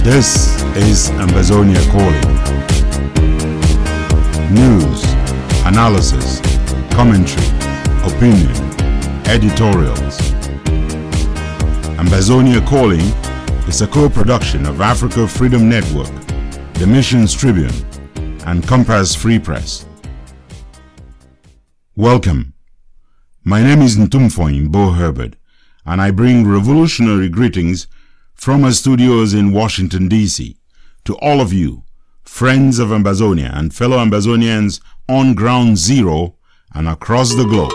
This is Ambazonia Calling. News, analysis, commentary, opinion, editorials. Ambazonia Calling is a co-production of Africa Freedom Network, the Missions Tribune, and Compass Free Press. Welcome. My name is Ntumfoyn Herbert, and I bring revolutionary greetings from our studios in Washington, D.C. to all of you, friends of Ambazonia and fellow Ambazonians on Ground Zero and across the globe.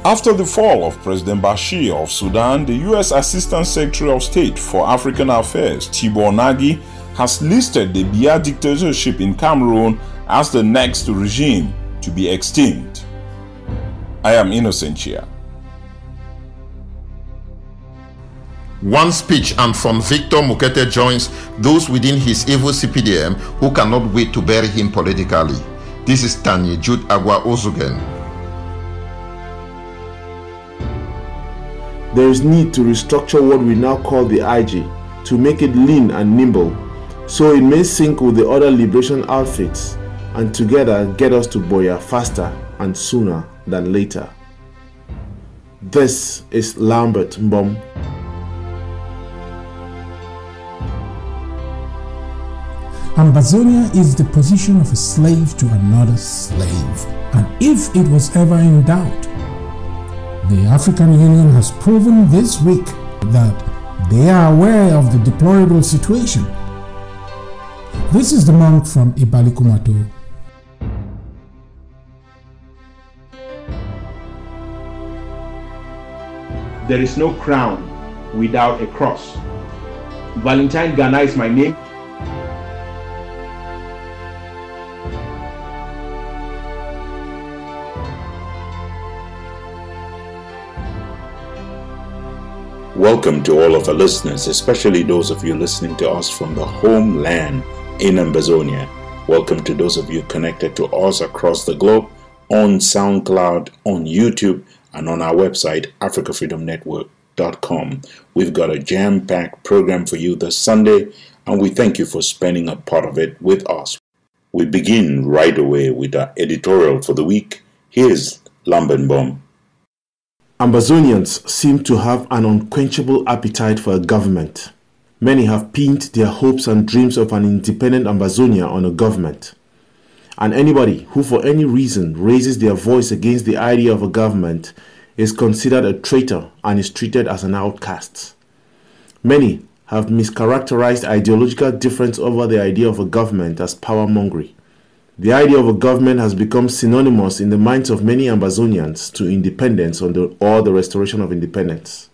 After the fall of President Bashir of Sudan, the U.S. Assistant Secretary of State for African Affairs, Tibor Nagy, has listed the Biya dictatorship in Cameroon as the next regime to be extinct. I am innocent here. One speech and from Victor Mukete joins those within his evil CPDM who cannot wait to bury him politically. This is Tanya Jude Agwa Ozugen. There is need to restructure what we now call the IG to make it lean and nimble so it may sync with the other liberation outfits and together get us to BOYO faster and sooner than later. This is Lambert Mbom. Ambazonia is the position of a slave to another slave, and if it was ever in doubt, the African Union has proven this week that they are aware of the deplorable situation. This is the monk from Ibalikumato. There is no crown without a cross. Valentine Ghana is my name. Welcome to all of our listeners, especially those of you listening to us from the homeland in Ambazonia. Welcome to those of you connected to us across the globe on SoundCloud, on YouTube, and on our website, africafreedomnetwork.com. We've got a jam-packed program for you this Sunday, and we thank you for spending a part of it with us. We begin right away with our editorial for the week. Here's Lambert Mbom. Ambazonians seem to have an unquenchable appetite for a government. Many have pinned their hopes and dreams of an independent Ambazonia on a government. And anybody who for any reason raises their voice against the idea of a government is considered a traitor and is treated as an outcast. Many have mischaracterized ideological difference over the idea of a government as power-mongering. The idea of a government has become synonymous in the minds of many Ambazonians to independence or the restoration of independence.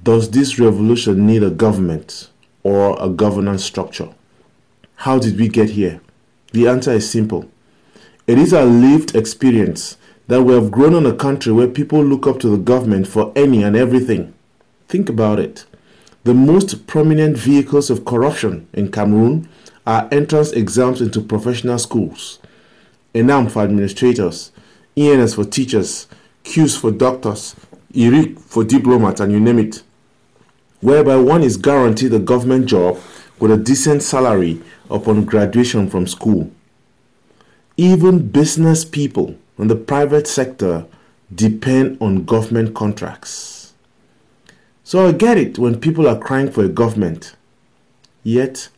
Does this revolution need a government or a governance structure? How did we get here? The answer is simple. It is our lived experience that we have grown in a country where people look up to the government for any and everything. Think about it. The most prominent vehicles of corruption in Cameroon are entrance exams into professional schools, ENAM for administrators, ENS for teachers, QS for doctors, IRIC for diplomats, and you name it, whereby one is guaranteed a government job with a decent salary upon graduation from school. Even business people in the private sector depend on government contracts. So I get it when people are crying for a government, yet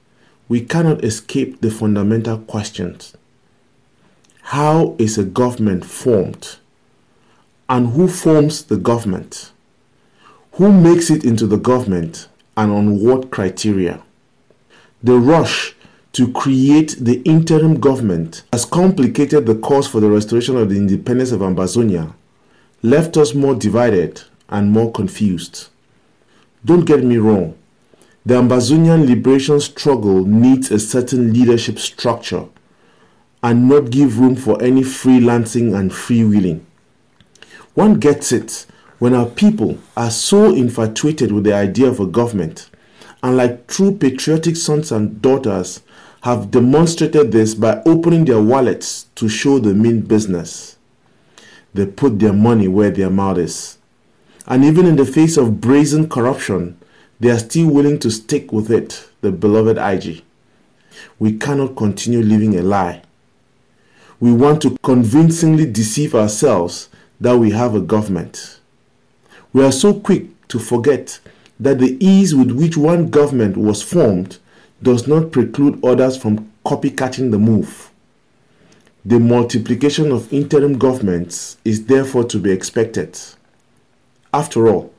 we cannot escape the fundamental questions. How is a government formed? And who forms the government? Who makes it into the government and on what criteria? The rush to create the interim government has complicated the cause for the restoration of the independence of Ambazonia, left us more divided and more confused. Don't get me wrong, the Ambazonian liberation struggle needs a certain leadership structure and not give room for any freelancing and freewheeling. One gets it when our people are so infatuated with the idea of a government, and like true patriotic sons and daughters have demonstrated this by opening their wallets to show the mean business. They put their money where their mouth is. And even in the face of brazen corruption, they are still willing to stick with it, the beloved IG. We cannot continue living a lie. We want to convincingly deceive ourselves that we have a government. We are so quick to forget that the ease with which one government was formed does not preclude others from copycatting the move. The multiplication of interim governments is therefore to be expected. After all,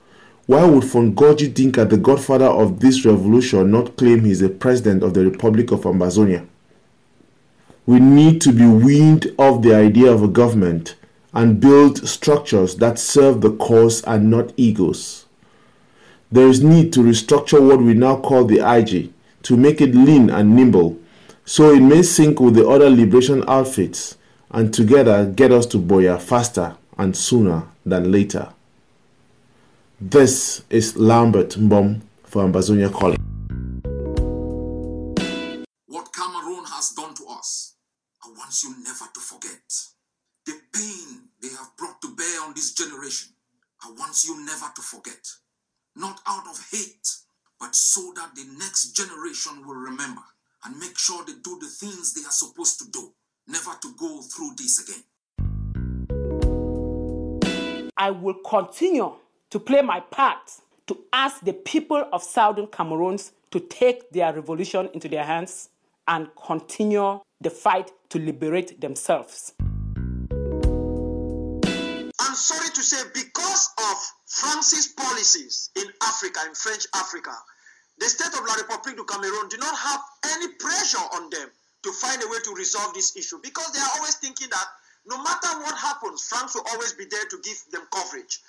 why would Fongoji Dinka, the godfather of this revolution, not claim he is the president of the Republic of Ambazonia? We need to be weaned off the idea of a government and build structures that serve the cause and not egos. There is need to restructure what we now call the IG to make it lean and nimble, so it may sync with the other liberation outfits and together get us to BOYO faster and sooner than later. This is Lambert Mbom for Ambazonia Calling. What Cameroon has done to us, I want you never to forget. The pain they have brought to bear on this generation, I want you never to forget. Not out of hate, but so that the next generation will remember and make sure they do the things they are supposed to do, never to go through this again. I will continue to play my part to ask the people of Southern Cameroon to take their revolution into their hands and continue the fight to liberate themselves. I'm sorry to say, because of France's policies in Africa, in French Africa, the state of La République du Cameroon do not have any pressure on them to find a way to resolve this issue, because they are always thinking that no matter what happens, France will always be there to give them coverage.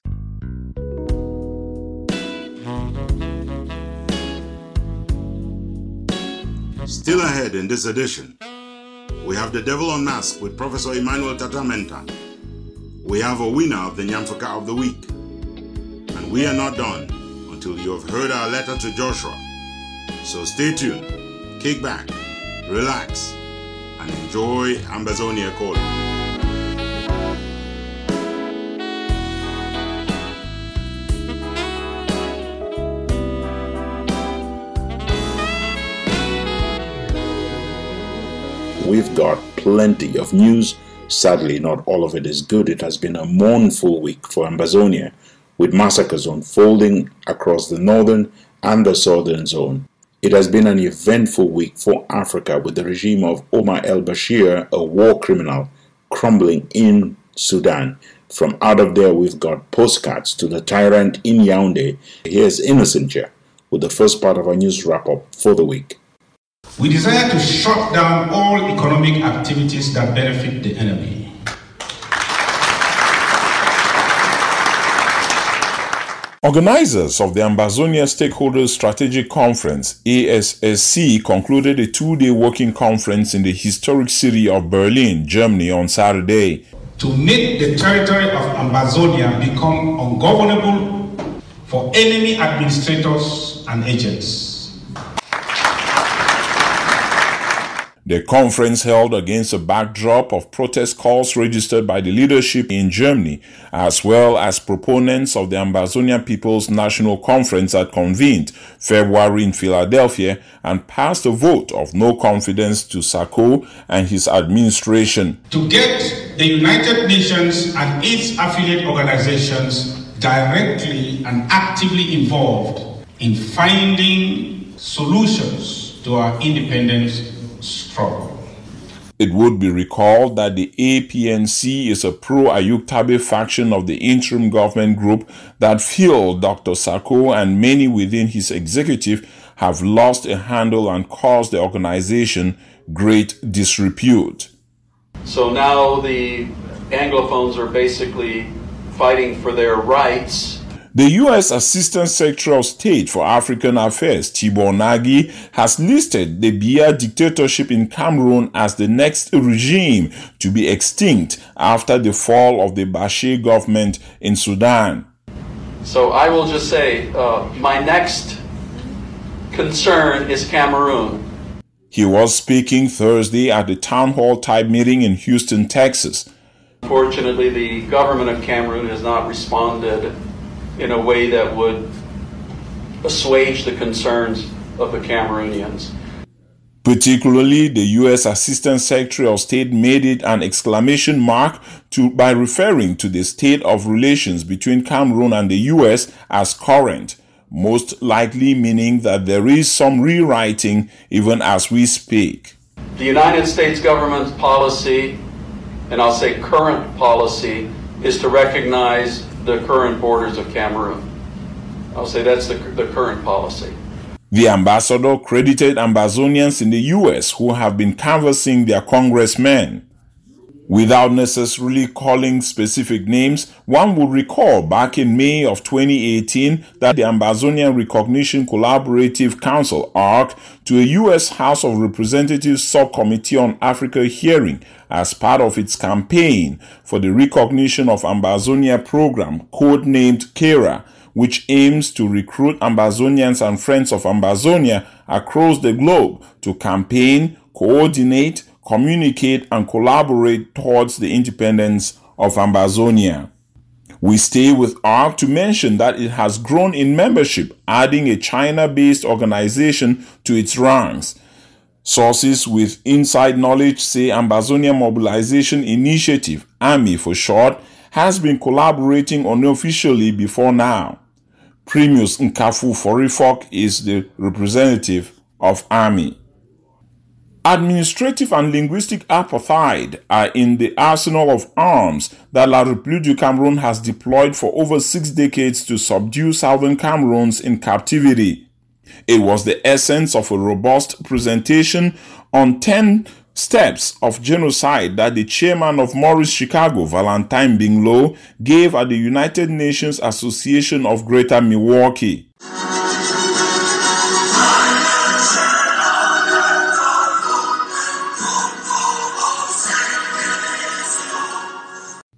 Still ahead in this edition, we have The Devil Unmasked with Professor Emmanuel Tatamenta. We have a winner of the Nyamfuka of the Week. And we are not done until you have heard our letter to Joshua. So stay tuned, kick back, relax, and enjoy Ambazonia Calling. We've got plenty of news. Sadly, not all of it is good. It has been a mournful week for Ambazonia, with massacres unfolding across the northern and the southern zone. It has been an eventful week for Africa, with the regime of Omar el-Bashir, a war criminal, crumbling in Sudan. From out of there, we've got postcards to the tyrant in Yaoundé. Here's Innocentia with the first part of our news wrap-up for the week. We desire to shut down all economic activities that benefit the enemy. Organizers of the Ambazonia Stakeholders Strategic Conference, ASSC, concluded a two-day working conference in the historic city of Berlin, Germany on Saturday. To make the territory of Ambazonia become ungovernable for enemy administrators and agents. The conference held against a backdrop of protest calls registered by the leadership in Germany, as well as proponents of the Ambazonia People's National Conference that convened February in Philadelphia and passed a vote of no confidence to FAKO and his administration. To get the United Nations and its affiliate organizations directly and actively involved in finding solutions to our independence struggle. It would be recalled that the APNC is a pro-Ayuk Tabe faction of the interim government group that fueled Dr. FAKO and many within his executive have lost a handle and caused the organization great disrepute. So now the Anglophones are basically fighting for their rights. The U.S. Assistant Secretary of State for African Affairs, Tibor Nagy, has listed the Biya dictatorship in Cameroon as the next regime to be extinct after the fall of the Bashir government in Sudan. So I will just say my next concern is Cameroon. He was speaking Thursday at the town hall type meeting in Houston, Texas. Unfortunately, the government of Cameroon has not responded in a way that would assuage the concerns of the Cameroonians. Particularly, the U.S. Assistant Secretary of State made it an exclamation mark by referring to the state of relations between Cameroon and the U.S. as current, most likely meaning that there is some rewriting even as we speak. The United States government's policy, and I'll say current policy, is to recognize the current borders of Cameroon. I'll say that's the current policy. The ambassador credited Ambazonians in the U.S. who have been canvassing their congressmen. Without necessarily calling specific names, one would recall back in May of 2018 that the Ambazonian Recognition Collaborative Council ARC to a U.S. House of Representatives Subcommittee on Africa hearing as part of its campaign for the recognition of Ambazonia program, codenamed KERA, which aims to recruit Ambazonians and friends of Ambazonia across the globe to campaign, coordinate, communicate, and collaborate towards the independence of Ambazonia. We stay with ARC to mention that it has grown in membership, adding a China-based organization to its ranks. Sources with inside knowledge say Ambazonia Mobilization Initiative, AMI for short, has been collaborating unofficially before now. Primus Nkafu Forifok is the representative of AMI. Administrative and linguistic apartheid are in the arsenal of arms that La République du Cameroun has deployed for over 6 decades to subdue southern Cameroons in captivity. It was the essence of a robust presentation on 10 steps of genocide that the chairman of Maurice Chicago, Valentine Binglo, gave at the United Nations Association of Greater Milwaukee.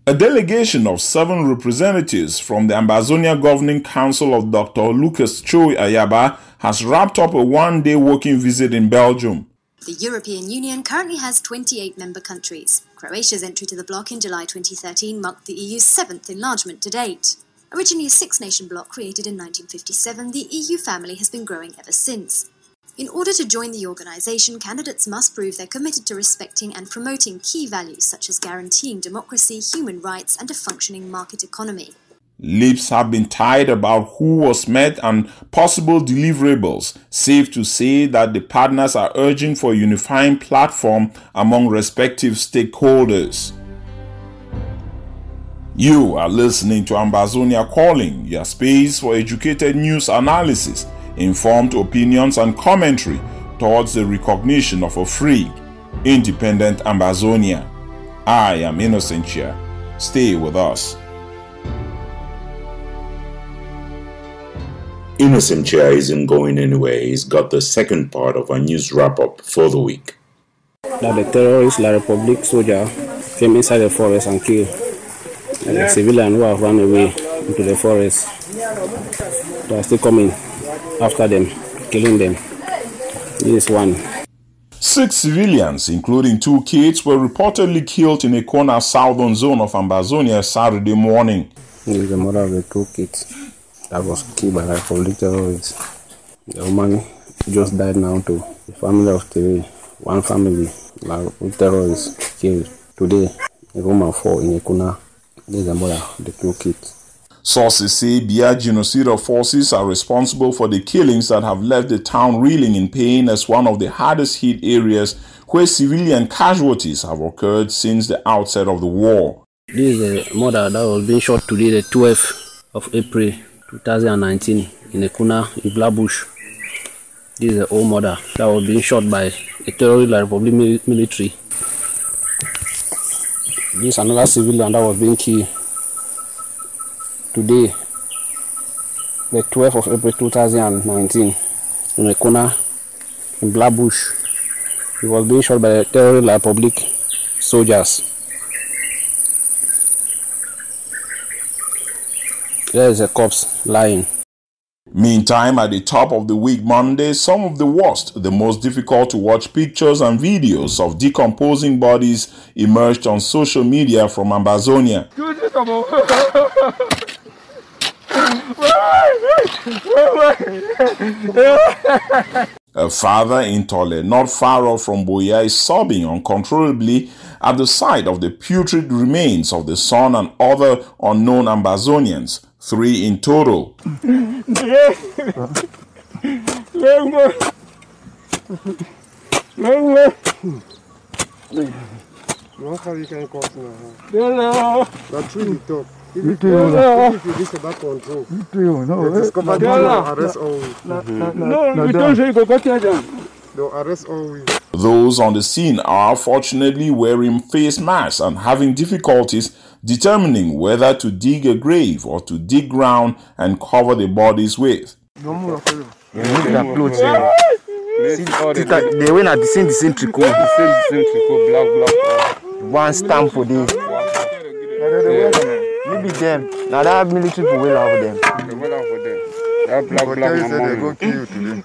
A delegation of 7 representatives from the Ambazonia Governing Council of Dr. Lucas Choi Ayaba has wrapped up a one-day working visit in Belgium. The European Union currently has 28 member countries. Croatia's entry to the bloc in July 2013 marked the EU's 7th enlargement to date. Originally a 6-nation bloc created in 1957, the EU family has been growing ever since. In order to join the organisation, candidates must prove they're committed to respecting and promoting key values such as guaranteeing democracy, human rights and a functioning market economy. Lips have been tied about who was met and possible deliverables. Safe to say that the partners are urging for a unifying platform among respective stakeholders. You are listening to Ambazonia Calling, your space for educated news analysis, informed opinions and commentary towards the recognition of a free, independent Ambazonia. I am Innocential. Stay with us. Innocential isn't going anywhere. He's got the second part of our news wrap-up for the week. That the terrorist La République soldier came inside the forest and killed the civilians who have run away into the forest. They are still coming after them, killing them. This is one. 6 civilians, including 2 kids, were reportedly killed in a corner southern zone of Ambazonia Saturday morning. This is the mother of the 2 kids that was killed by Republic terrorists. The woman just died now too. The family of 3, one family, like terrorists killed today. A woman 4 in a corner. This is the mother of the 2 kids. Sources say Biya genocidal forces are responsible for the killings that have left the town reeling in pain as one of the hardest hit areas where civilian casualties have occurred since the outset of the war. This is the mother that was being shot today, the 12th of April 2019 in a corner in Blabush. This is the old mother that was being shot by a terrorist Republic military. This is another civilian that was being killed today, the 12th of April 2019, in a corner in Blackbush. He was being shot by the terrorist Republic soldiers. There is a corpse lying. Meantime, at the top of the week Monday, some of the worst, the most difficult to watch pictures and videos of decomposing bodies emerged on social media from Ambazonia. A father in Tole, not far off from BOYO, is sobbing uncontrollably at the sight of the putrid remains of the son and other unknown Ambazonians, 3 in total. Those on the scene are fortunately wearing face masks and having difficulties determining whether to dig a grave or to dig ground and cover the bodies with. They went at the same trico, black. One stamp for this. Maybe them. Now that military people will have them. They will have them. That black they go kill you today.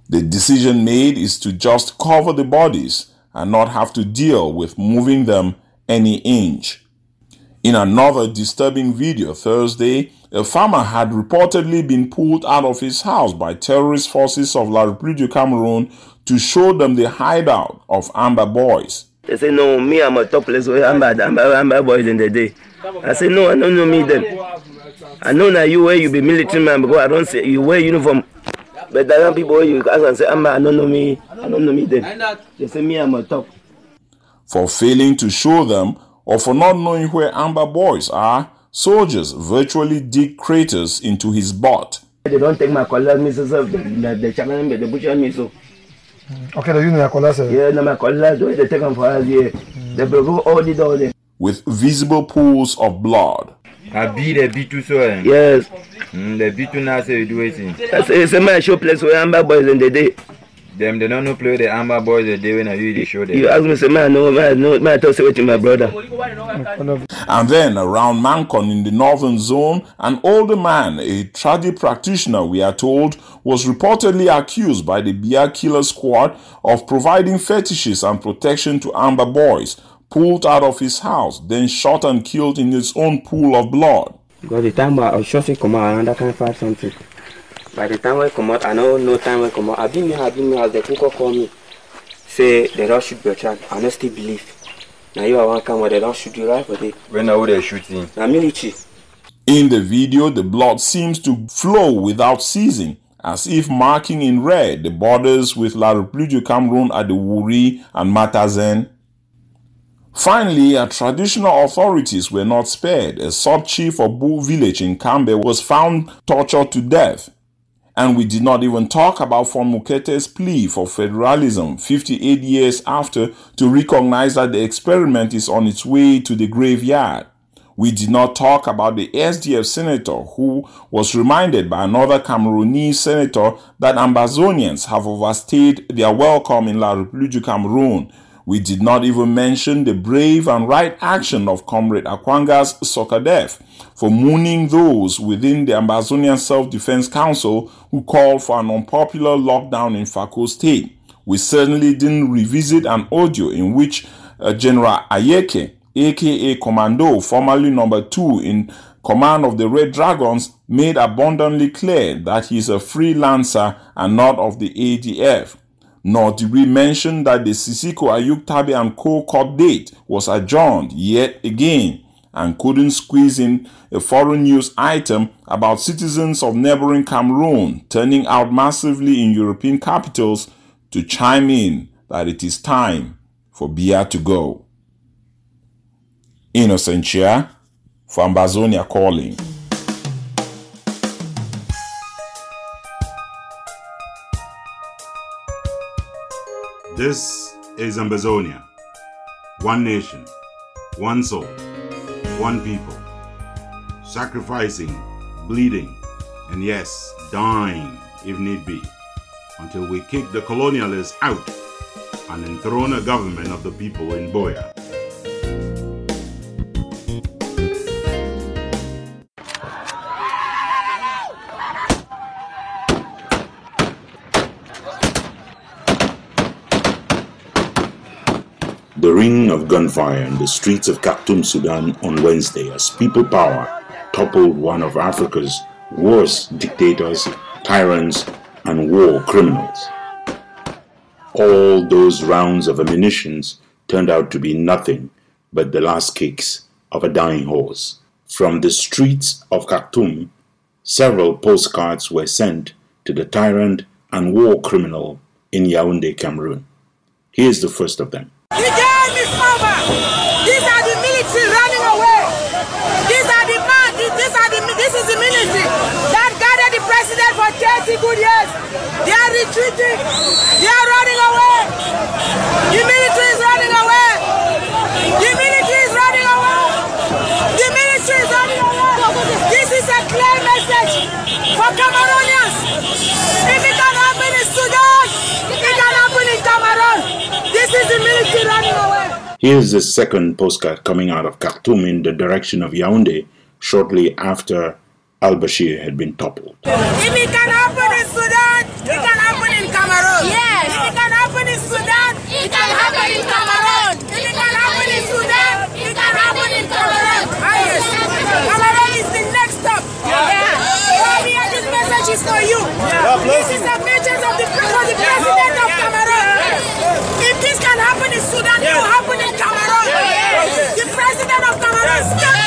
The decision made is to just cover the bodies and not have to deal with moving them any inch. In another disturbing video Thursday, a farmer had reportedly been pulled out of his house by terrorist forces of La République du Cameroon to show them the hideout of Amber boys. They say, no, me, I'm a topless way, Amber boys in the day. I say, no, I don't know me then. I know that you wear, you be military man, because I don't say, you wear uniform. But there are people you ask and say, Amber, I don't know me then. They say, me, I'm a top. For failing to show them, or for not knowing where Amber boys are, soldiers virtually dig craters into his butt. They don't take my colors, Mrs. They challenge me, they butcher me, so. Okay, you know your colors. Yeah, no, my colors, they take them for us, yeah. They broke all the door. With visible pools of blood. Yes. The beat now say you do it. It's a man show place where Amber boys in the day. Them they don't know play the Amber boys the day when I really show them. You ask me, say man, no, man, talk to my brother. And then around Mancon in the northern zone, an older man, a tradi practitioner we are told, was reportedly accused by the Bia Killer Squad of providing fetishes and protection to Amber boys, pulled out of his house, then shot and killed in his own pool of blood. Because the time I was sure to come out, I can't find something. By the time I come out, I know no time I come out. I've been here, as the cooker call me. Say, they don't shoot your child. I don't still believe. Now you are one come where they don't shoot you right for it. When are they shooting? Now military. In the video, the blood seems to flow without ceasing, as if marking in red the borders with La République du Cameroon at the Wuri and Matazen. Finally, our traditional authorities were not spared. A sub-chief of Bu village in Kambe was found tortured to death. And we did not even talk about Von Mukete's plea for federalism 58 years after to recognize that the experiment is on its way to the graveyard. We did not talk about the SDF senator who was reminded by another Cameroonese senator that Ambazonians have overstayed their welcome in La République du Cameroon. We did not even mention the brave and right action of Comrade Akwanga's Sokadef for mooning those within the Ambazonian Self-Defense Council who called for an unpopular lockdown in FAKO state. We certainly didn't revisit an audio in which General Ayeke, aka Commando, formerly number 2 in command of the Red Dragons, made abundantly clear that he is a freelancer and not of the ADF. Nor did we mention that the Sisiko Ayuk Tabe and Co. court date was adjourned yet again and couldn't squeeze in a foreign news item about citizens of neighboring Cameroon turning out massively in European capitals to chime in that it is time for Bia to go. Innocentia for Ambazonia Calling. This is Ambazonia. One nation, one soul, one people. Sacrificing, bleeding, and yes, dying if need be, until we kick the colonialists out and enthrone a government of the people in BOYO. The ring of gunfire in the streets of Khartoum, Sudan on Wednesday as people power toppled one of Africa's worst dictators, tyrants, and war criminals. All those rounds of ammunition turned out to be nothing but the last kicks of a dying horse. From the streets of Khartoum, several postcards were sent to the tyrant and war criminal in Yaoundé, Cameroon. Here's the first of them. The game is over. These are the military running away. This is the military that guarded the president for 30 good years. They are retreating. They are running away. The military is running away. The military is running away. The military is running away. This is a clear message for Cameroonians. If it can happen in Sudan, it can happen in Cameroon. This is the military running away. Here's the second postcard coming out of Khartoum in the direction of Yaoundé shortly after al-Bashir had been toppled. If it can happen in Sudan, it can happen in Cameroon. Yes. If it can happen in Sudan, it can happen in Cameroon. If it can happen in Sudan, it can happen in Cameroon. Yes. Cameroon is the next stop. Yeah. This message is for you. Yeah. This is a message of the president of Cameroon. If this can happen in Sudan, it will happen in Cameroon. The president of Cameroon, stop.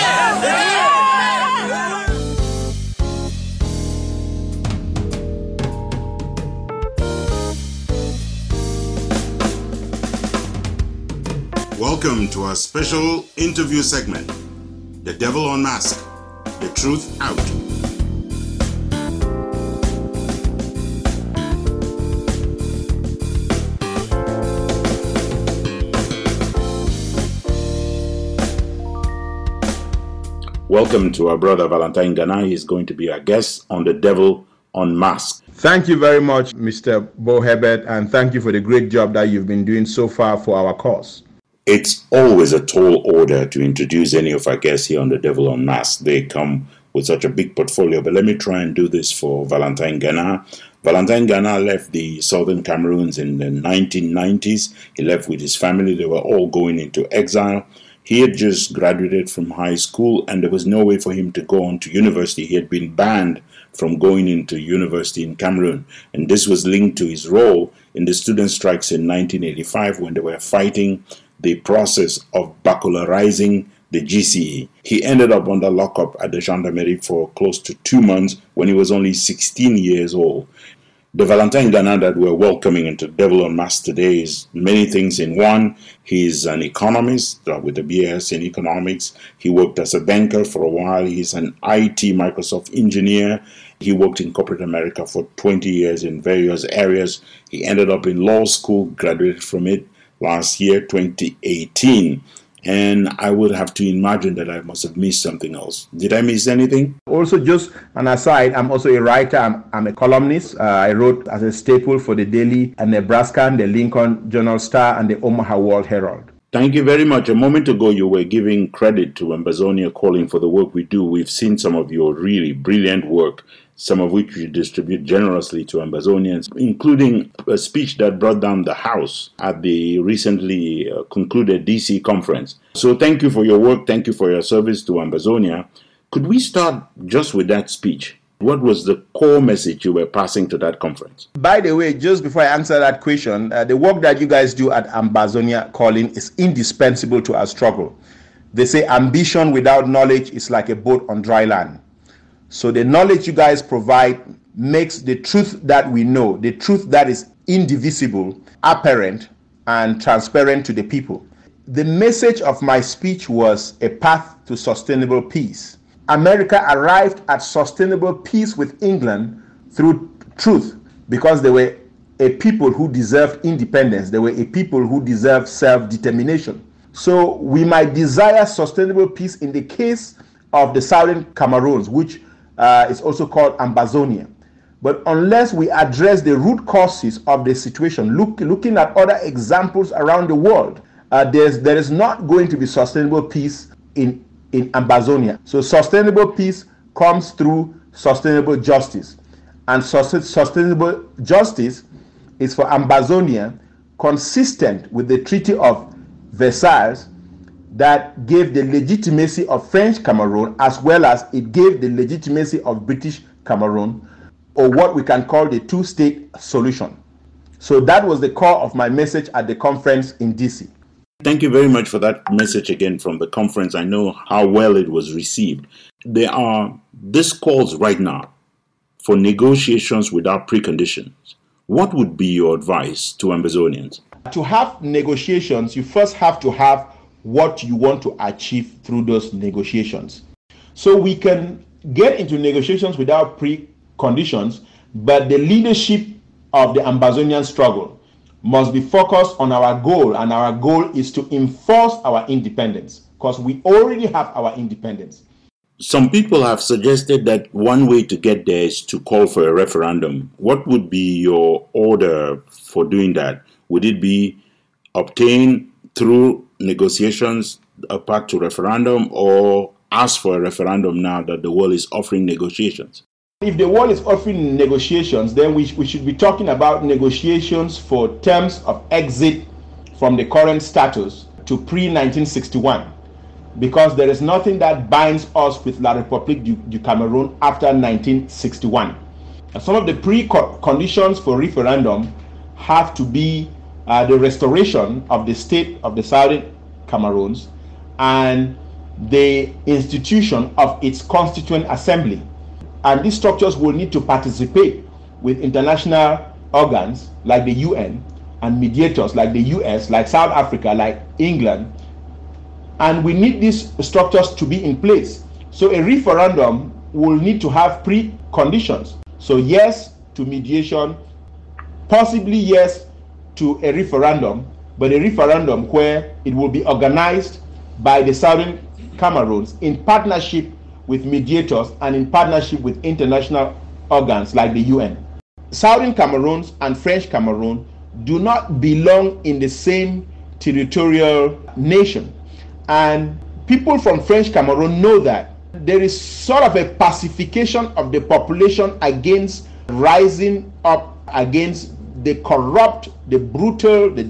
Welcome to our special interview segment, The Devil Unmasked, The Truth Out. Welcome to our brother Valentine Ghana. He is going to be our guest on The Devil Unmasked. Thank you very much, Mr. Bo Herbert, and thank you for the great job that you've been doing so far for our cause. It's always a tall order to introduce any of our guests here on The Devil Unmasked. They come with such a big portfolio, but let me try and do this for Valentine Ghana. Valentine Ghana left the southern Cameroons in the 1990s. He left with his family. They were all going into exile. He had just graduated from high school, and there was no way for him to go on to university. He had been banned from going into university in Cameroon, and this was linked to his role in the student strikes in 1985 when they were fighting the process of baccalarizing the GCE. He ended up under lockup at the gendarmerie for close to 2 months when he was only 16 years old. The Valentine Ghana that we're welcoming into Devil Unmasked today is many things in one. He's an economist with a BS in economics. He worked as a banker for a while. He's an IT Microsoft engineer. He worked in corporate America for 20 years in various areas. He ended up in law school, graduated from it last year, 2018. And I would have to imagine that I must have missed something else. Did I miss anything? Also, just an aside, I'm also a writer. I'm a columnist. I wrote as a staple for the Daily and Nebraskan, the Lincoln Journal-Star, and the Omaha World Herald. Thank you very much. A moment ago, you were giving credit to Ambazonia Calling for the work we do. We've seen some of your really brilliant work, some of which you distribute generously to Ambazonians, including a speech that brought down the House at the recently concluded DC conference. So thank you for your work. Thank you for your service to Ambazonia. Could we start just with that speech? What was the core message you were passing to that conference? By the way, just before I answer that question, the work that you guys do at Ambazonia Calling is indispensable to our struggle. They say ambition without knowledge is like a boat on dry land. So the knowledge you guys provide makes the truth that we know, the truth that is indivisible, apparent and transparent to the people. The message of my speech was a path to sustainable peace. America arrived at sustainable peace with England through truth because they were a people who deserved independence. They were a people who deserved self-determination. So we might desire sustainable peace in the case of the southern Cameroons, which is also called Ambazonia. But unless we address the root causes of the situation, looking at other examples around the world, there is not going to be sustainable peace in Ambazonia. So sustainable peace comes through sustainable justice. And sustainable justice is for Ambazonia consistent with the Treaty of Versailles that gave the legitimacy of French Cameroon, as well as it gave the legitimacy of British Cameroon, or what we can call the two-state solution. So that was the core of my message at the conference in DC. Thank you very much for that message again from the conference. I know how well it was received. There are these calls right now for negotiations without preconditions. What would be your advice to Ambazonians? To have negotiations, you first have to have what you want to achieve through those negotiations. So we can get into negotiations without preconditions, but the leadership of the Ambazonian struggle must be focused on our goal, and our goal is to enforce our independence, because we already have our independence. Some people have suggested that one way to get there is to call for a referendum. What would be your order for doing that? Would it be obtained through negotiations apart to referendum, or ask for a referendum now that the world is offering negotiations? If the world is offering negotiations, then we should be talking about negotiations for terms of exit from the current status to pre-1961, because there is nothing that binds us with La République du Cameroun after 1961. And some of the preconditions for referendum have to be the restoration of the state of the Southern Cameroons and the institution of its constituent assembly. And these structures will need to participate with international organs like the UN and mediators like the US, like South Africa, like England. And we need these structures to be in place. So a referendum will need to have preconditions. So yes to mediation, possibly yes to a referendum, but a referendum where it will be organized by the Southern Cameroons in partnership with mediators and in partnership with international organs like the UN. Southern Cameroons and French Cameroon do not belong in the same territorial nation. And people from French Cameroon know that. There is sort of a pacification of the population against rising up against the corrupt, the brutal, the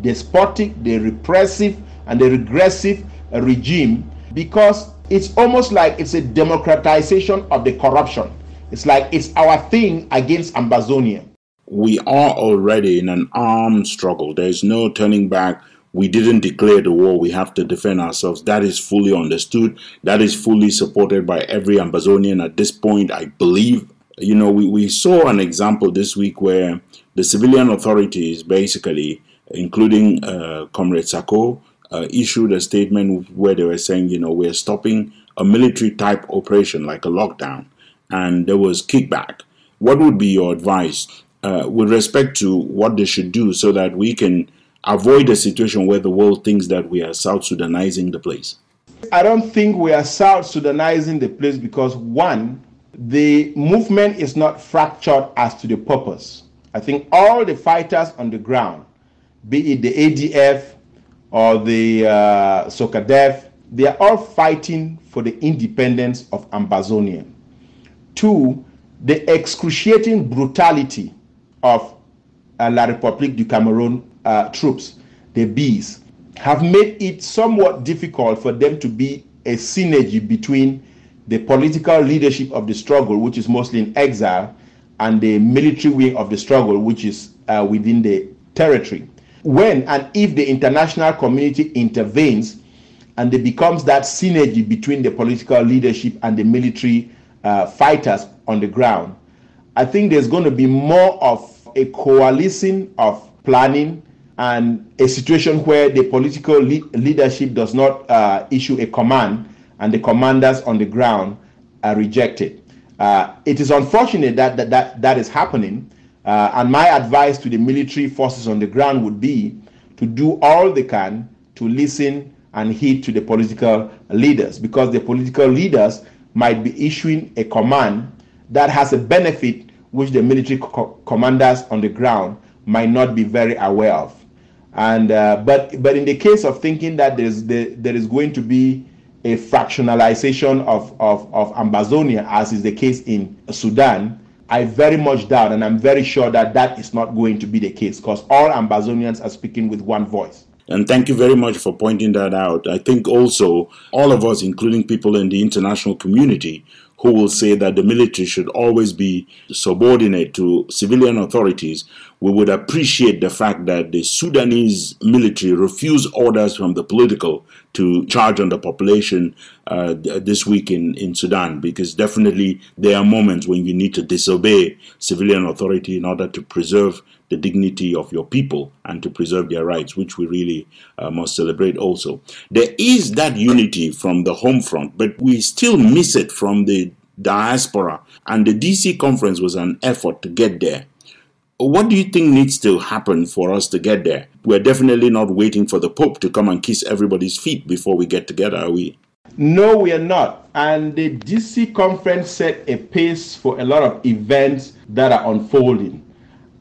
despotic, the repressive, and the regressive regime, because it's almost like it's a democratization of the corruption. It's like it's our thing against Ambazonia. We are already in an armed struggle. There is no turning back. We didn't declare the war. We have to defend ourselves. That is fully understood. That is fully supported by every Ambazonian at this point, I believe. You know, we saw an example this week where the civilian authorities, basically, including Comrade FAKO, issued a statement where they were saying, you know, we're stopping a military type operation like a lockdown, and there was kickback. What would be your advice with respect to what they should do so that we can avoid a situation where the world thinks that we are South Sudanizing the place? I don't think we are South Sudanizing the place because, one, the movement is not fractured as to the purpose. I think all the fighters on the ground, be it the ADF or the SOCADEF, they are all fighting for the independence of Ambazonia. Two, the excruciating brutality of La République du Cameroun troops, the Bs, have made it somewhat difficult for them to be a synergy between the political leadership of the struggle, which is mostly in exile, and the military wing of the struggle, which is within the territory. When and if the international community intervenes and there becomes that synergy between the political leadership and the military fighters on the ground, I think there's going to be more of a coalescing of planning and a situation where the political leadership does not issue a command and the commanders on the ground are rejected. It is unfortunate that is happening, And my advice to the military forces on the ground would be to do all they can to listen and heed to the political leaders, because the political leaders might be issuing a command that has a benefit which the military commanders on the ground might not be very aware of. And but in the case of thinking that there is going to be a fractionalization of Ambazonia, as is the case in Sudan, I very much doubt, and I'm very sure that that is not going to be the case, because all Ambazonians are speaking with one voice. And thank you very much for pointing that out. I think also all of us, including people in the international community, who will say that the military should always be subordinate to civilian authorities, we would appreciate the fact that the Sudanese military refused orders from the political to charge on the population this week in Sudan, because definitely there are moments when you need to disobey civilian authority in order to preserve the dignity of your people and to preserve their rights, which we really must celebrate also. There is that unity from the home front, but we still miss it from the diaspora, and the DC conference was an effort to get there. What do you think needs to happen for us to get there? We're definitely not waiting for the Pope to come and kiss everybody's feet before we get together, are we? No, we are not. And the DC conference set a pace for a lot of events that are unfolding.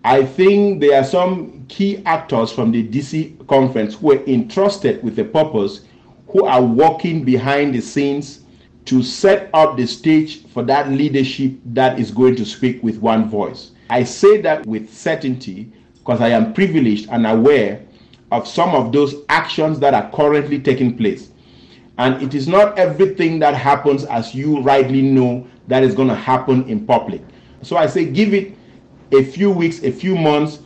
I think there are some key actors from the DC conference who are entrusted with a purpose, who are working behind the scenes to set up the stage for that leadership that is going to speak with one voice. I say that with certainty because I am privileged and aware of some of those actions that are currently taking place. And it is not everything that happens, as you rightly know, that is going to happen in public. So I say give it a few weeks, a few months,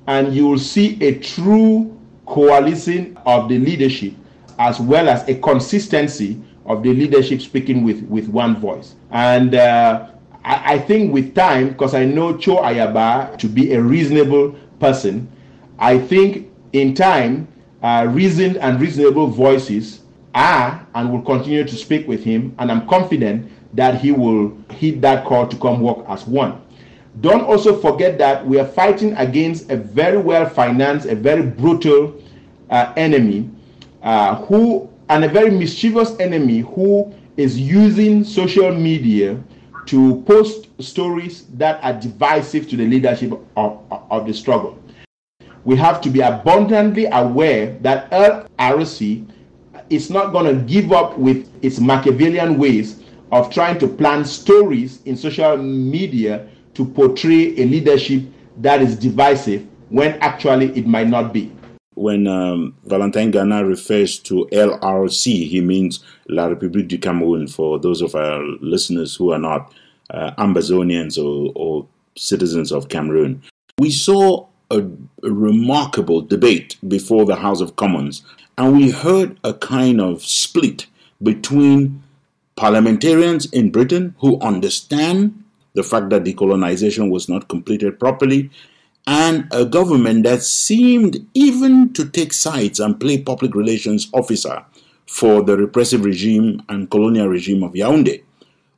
and you will see a true coalescing of the leadership, as well as a consistency of the leadership speaking with one voice. And I think with time, because I know Cho Ayaba to be a reasonable person, I think in time, reasoned and reasonable voices are and will continue to speak with him, and I'm confident that he will heed that call to come work as one. Don't also forget that we are fighting against a very well-financed, a very brutal enemy, and a very mischievous enemy who is using social media to post stories that are divisive to the leadership of the struggle. We have to be abundantly aware that LRC is not going to give up with its Machiavellian ways of trying to plant stories in social media to portray a leadership that is divisive when actually it might not be. When Valentin Ghana refers to LRC, he means La République du Cameroun, for those of our listeners who are not Ambazonians or citizens of Cameroon. We saw a remarkable debate before the House of Commons, and we heard a kind of split between parliamentarians in Britain who understand the fact that decolonization was not completed properly, and a government that seemed even to take sides and play public relations officer for the repressive regime and colonial regime of Yaoundé.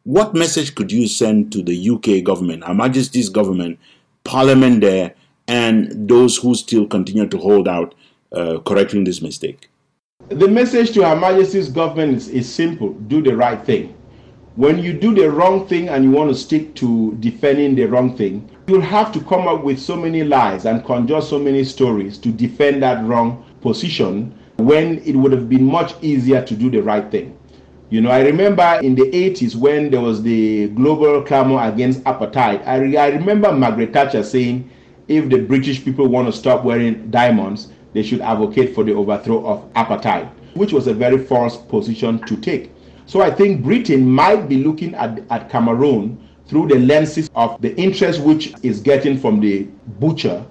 What message could you send to the UK government, Her Majesty's government, Parliament there, and those who still continue to hold out correcting this mistake? The message to Her Majesty's government is simple: do the right thing. When you do the wrong thing and you want to stick to defending the wrong thing, you'll have to come up with so many lies and conjure so many stories to defend that wrong position, when it would have been much easier to do the right thing. You know, I remember in the 80s when there was the global clamor against apartheid, I remember Margaret Thatcher saying if the British people want to stop wearing diamonds, they should advocate for the overthrow of apartheid, which was a very false position to take. So I think Britain might be looking at Cameroon through the lenses of the interest which is getting from the butcher,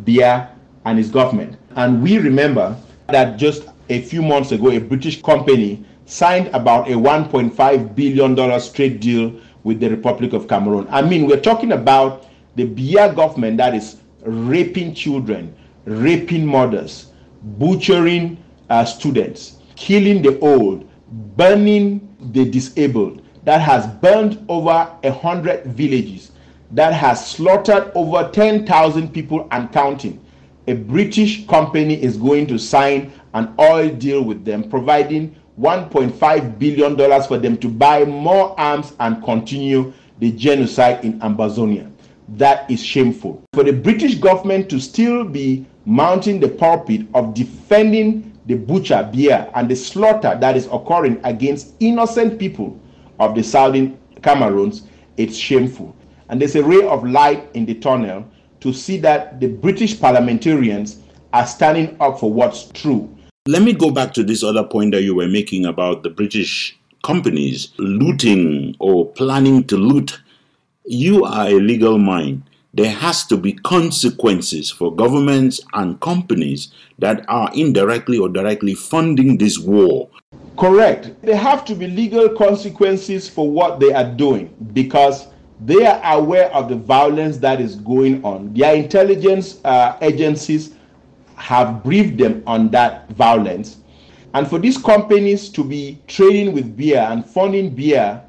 Biya, and his government. And we remember that just a few months ago, a British company signed about a $1.5 billion trade deal with the Republic of Cameroon. I mean, we're talking about the Biya government that is raping children, raping mothers, butchering students, killing the old, burning the disabled, that has burned over 100 villages, that has slaughtered over 10,000 people and counting. A British company is going to sign an oil deal with them, providing $1.5 billion for them to buy more arms and continue the genocide in Ambazonia. That is shameful. For the British government to still be mounting the pulpit of defending the butcher beer and the slaughter that is occurring against innocent people of the southern Cameroons, it's shameful. And there's a ray of light in the tunnel to see that the British parliamentarians are standing up for what's true. Let me go back to this other point that you were making about the British companies looting or planning to loot. You are a legal mind. There has to be consequences for governments and companies that are indirectly or directly funding this war. Correct. There have to be legal consequences for what they are doing because they are aware of the violence that is going on. Their intelligence agencies have briefed them on that violence. And for these companies to be trading with beer and funding beer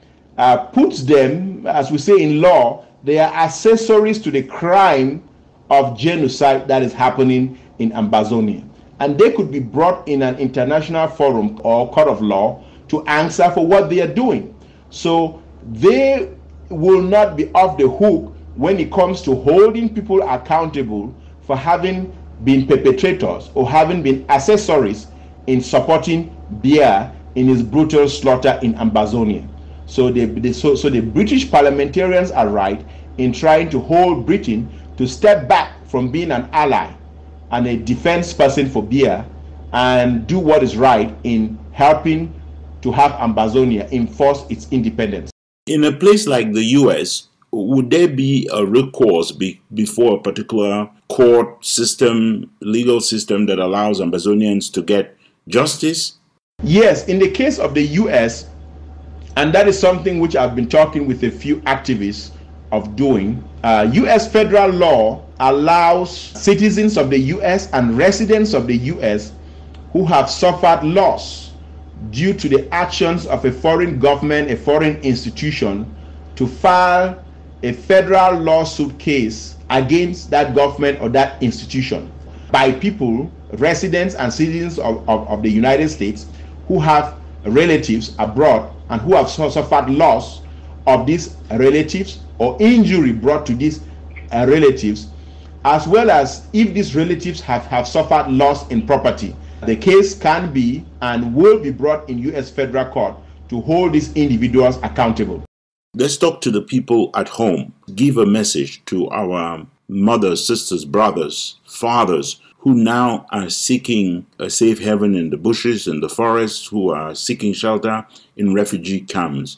puts them, as we say in law, they are accessories to the crime of genocide that is happening in Ambazonia. And they could be brought in an international forum or court of law to answer for what they are doing. So they will not be off the hook when it comes to holding people accountable for having been perpetrators or having been accessories in supporting beer in his brutal slaughter in Ambazonia. So the British parliamentarians are right in trying to hold Britain to step back from being an ally and a defense person for beer and do what is right in helping to have Ambazonia enforce its independence. In a place like the US, would there be a recourse before a particular court system, legal system that allows Ambazonians to get justice? Yes, in the case of the US, and that is something which I've been talking with a few activists of doing, US federal law allows citizens of the US and residents of the US who have suffered loss due to the actions of a foreign government, a foreign institution, to file a federal lawsuit case against that government or that institution by people, residents and citizens of the United States who have relatives abroad and who have suffered loss of these relatives or injury brought to these relatives, as well as if these relatives have suffered loss in property. The case can be and will be brought in US federal court to hold these individuals accountable. Let's talk to the people at home. Give a message to our mothers, sisters, brothers, fathers who now are seeking a safe haven in the bushes and the forests, who are seeking shelter in refugee camps.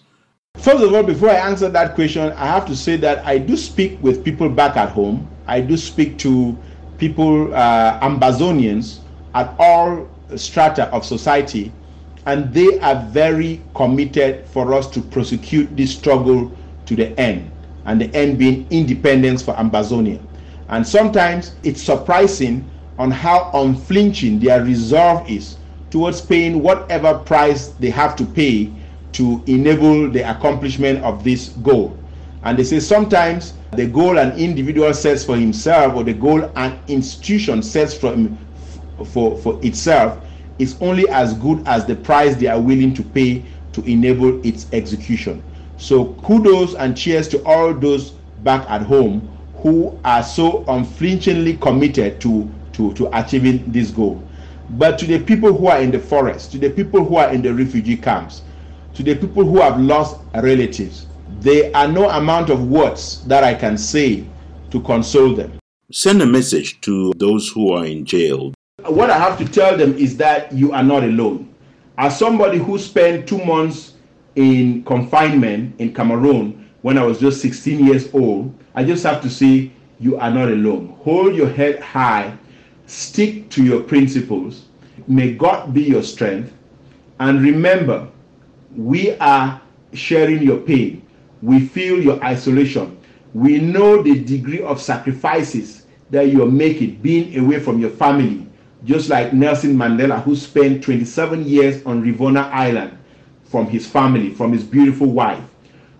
First of all, before I answer that question, I have to say that I do speak with people back at home. I do speak to people, Ambazonians, at all strata of society, and they are very committed for us to prosecute this struggle to the end, and the end being independence for Ambazonia. And sometimes it's surprising on how unflinching their resolve is towards paying whatever price they have to pay to enable the accomplishment of this goal. And they say sometimes the goal an individual sets for himself or the goal an institution sets for itself is only as good as the price they are willing to pay to enable its execution. So kudos and cheers to all those back at home who are so unflinchingly committed to achieving this goal. But to the people who are in the forest, to the people who are in the refugee camps, to the people who have lost relatives, there are no amount of words that I can say to console them. Send a message to those who are in jail. What I have to tell them is that you are not alone. As somebody who spent 2 months in confinement in Cameroon when I was just 16 years old, I just have to say you are not alone. Hold your head high, stick to your principles, may God be your strength, and remember, we are sharing your pain. We feel your isolation. We know the degree of sacrifices that you are making being away from your family, just like Nelson Mandela, who spent 27 years on Rivonia Island from his family, from his beautiful wife.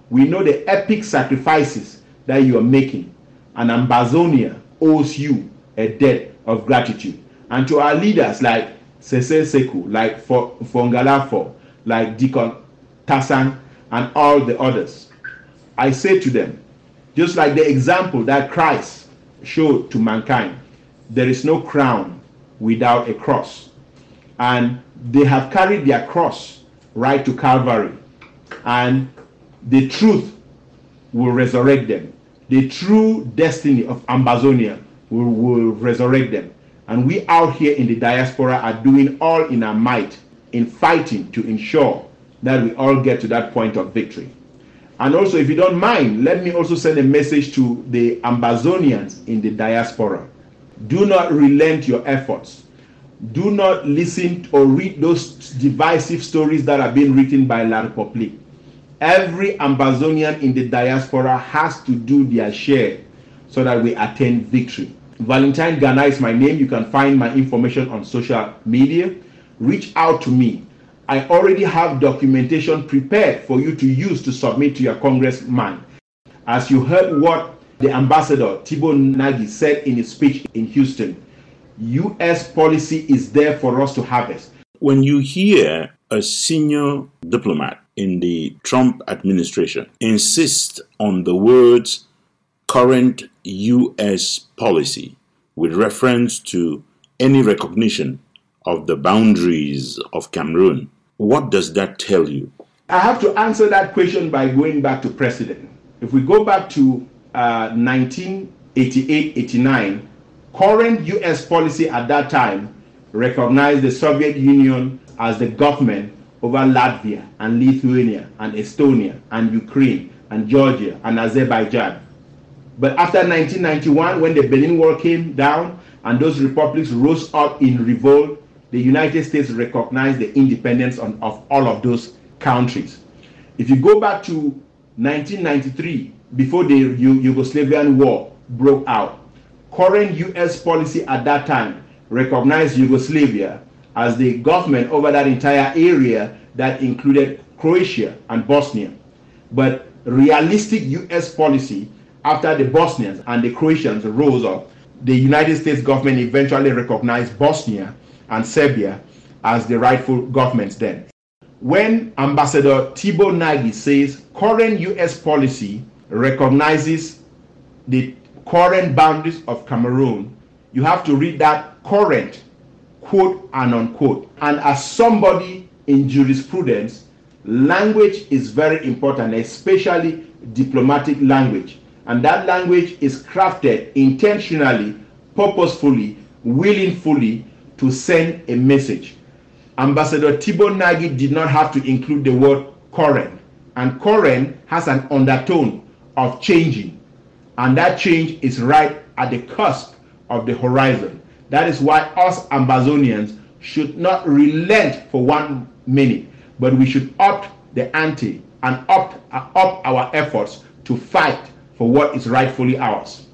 We know the epic sacrifices that you are making. And Ambazonia owes you a debt of gratitude. And to our leaders like Sese Sekou, like Fongalafo, like Deacon Tassan, and all the others, I say to them, just like the example that Christ showed to mankind, there is no crown without a cross. And they have carried their cross right to Calvary. And the truth will resurrect them. The true destiny of Ambazonia will resurrect them. And we out here in the diaspora are doing all in our might in fighting to ensure that we all get to that point of victory. And also, if you don't mind, let me also send a message to the Ambazonians in the diaspora. Do not relent your efforts. Do not listen or read those divisive stories that are being written by La République. Every Ambazonian in the diaspora has to do their share so that we attain victory. Valentine Ghana is my name. You can find my information on social media. Reach out to me. I already have documentation prepared for you to use to submit to your congressman. As you heard what the ambassador Thibault Nagy said in his speech in Houston, U.S. policy is there for us to harvest. When you hear a senior diplomat in the Trump administration insist on the words current U.S. policy with reference to any recognition of the boundaries of Cameroon, what does that tell you? I have to answer that question by going back to precedent. If we go back to 1988-89, current U.S. policy at that time recognized the Soviet Union as the government over Latvia and Lithuania and Estonia and Ukraine and Georgia and Azerbaijan. But after 1991, when the Berlin Wall came down and those republics rose up in revolt, the United States recognized the independence of all of those countries. If you go back to 1993, before the Yugoslavian war broke out, current U.S. policy at that time recognized Yugoslavia as the government over that entire area that included Croatia and Bosnia. But realistic U.S. policy, after the Bosnians and the Croatians rose up, the United States government eventually recognized Bosnia and Serbia as the rightful governments then. When Ambassador Thibault Nagy says current U.S. policy recognizes the current boundaries of Cameroon, you have to read that current, quote and unquote. And as somebody in jurisprudence, language is very important, especially diplomatic language. And that language is crafted intentionally, purposefully, willingly to send a message. Ambassador Thibault Nagy did not have to include the word current. And current has an undertone of changing. And that change is right at the cusp of the horizon. That is why us Ambazonians should not relent for 1 minute, but we should up the ante and up our efforts to fight for what is rightfully ours.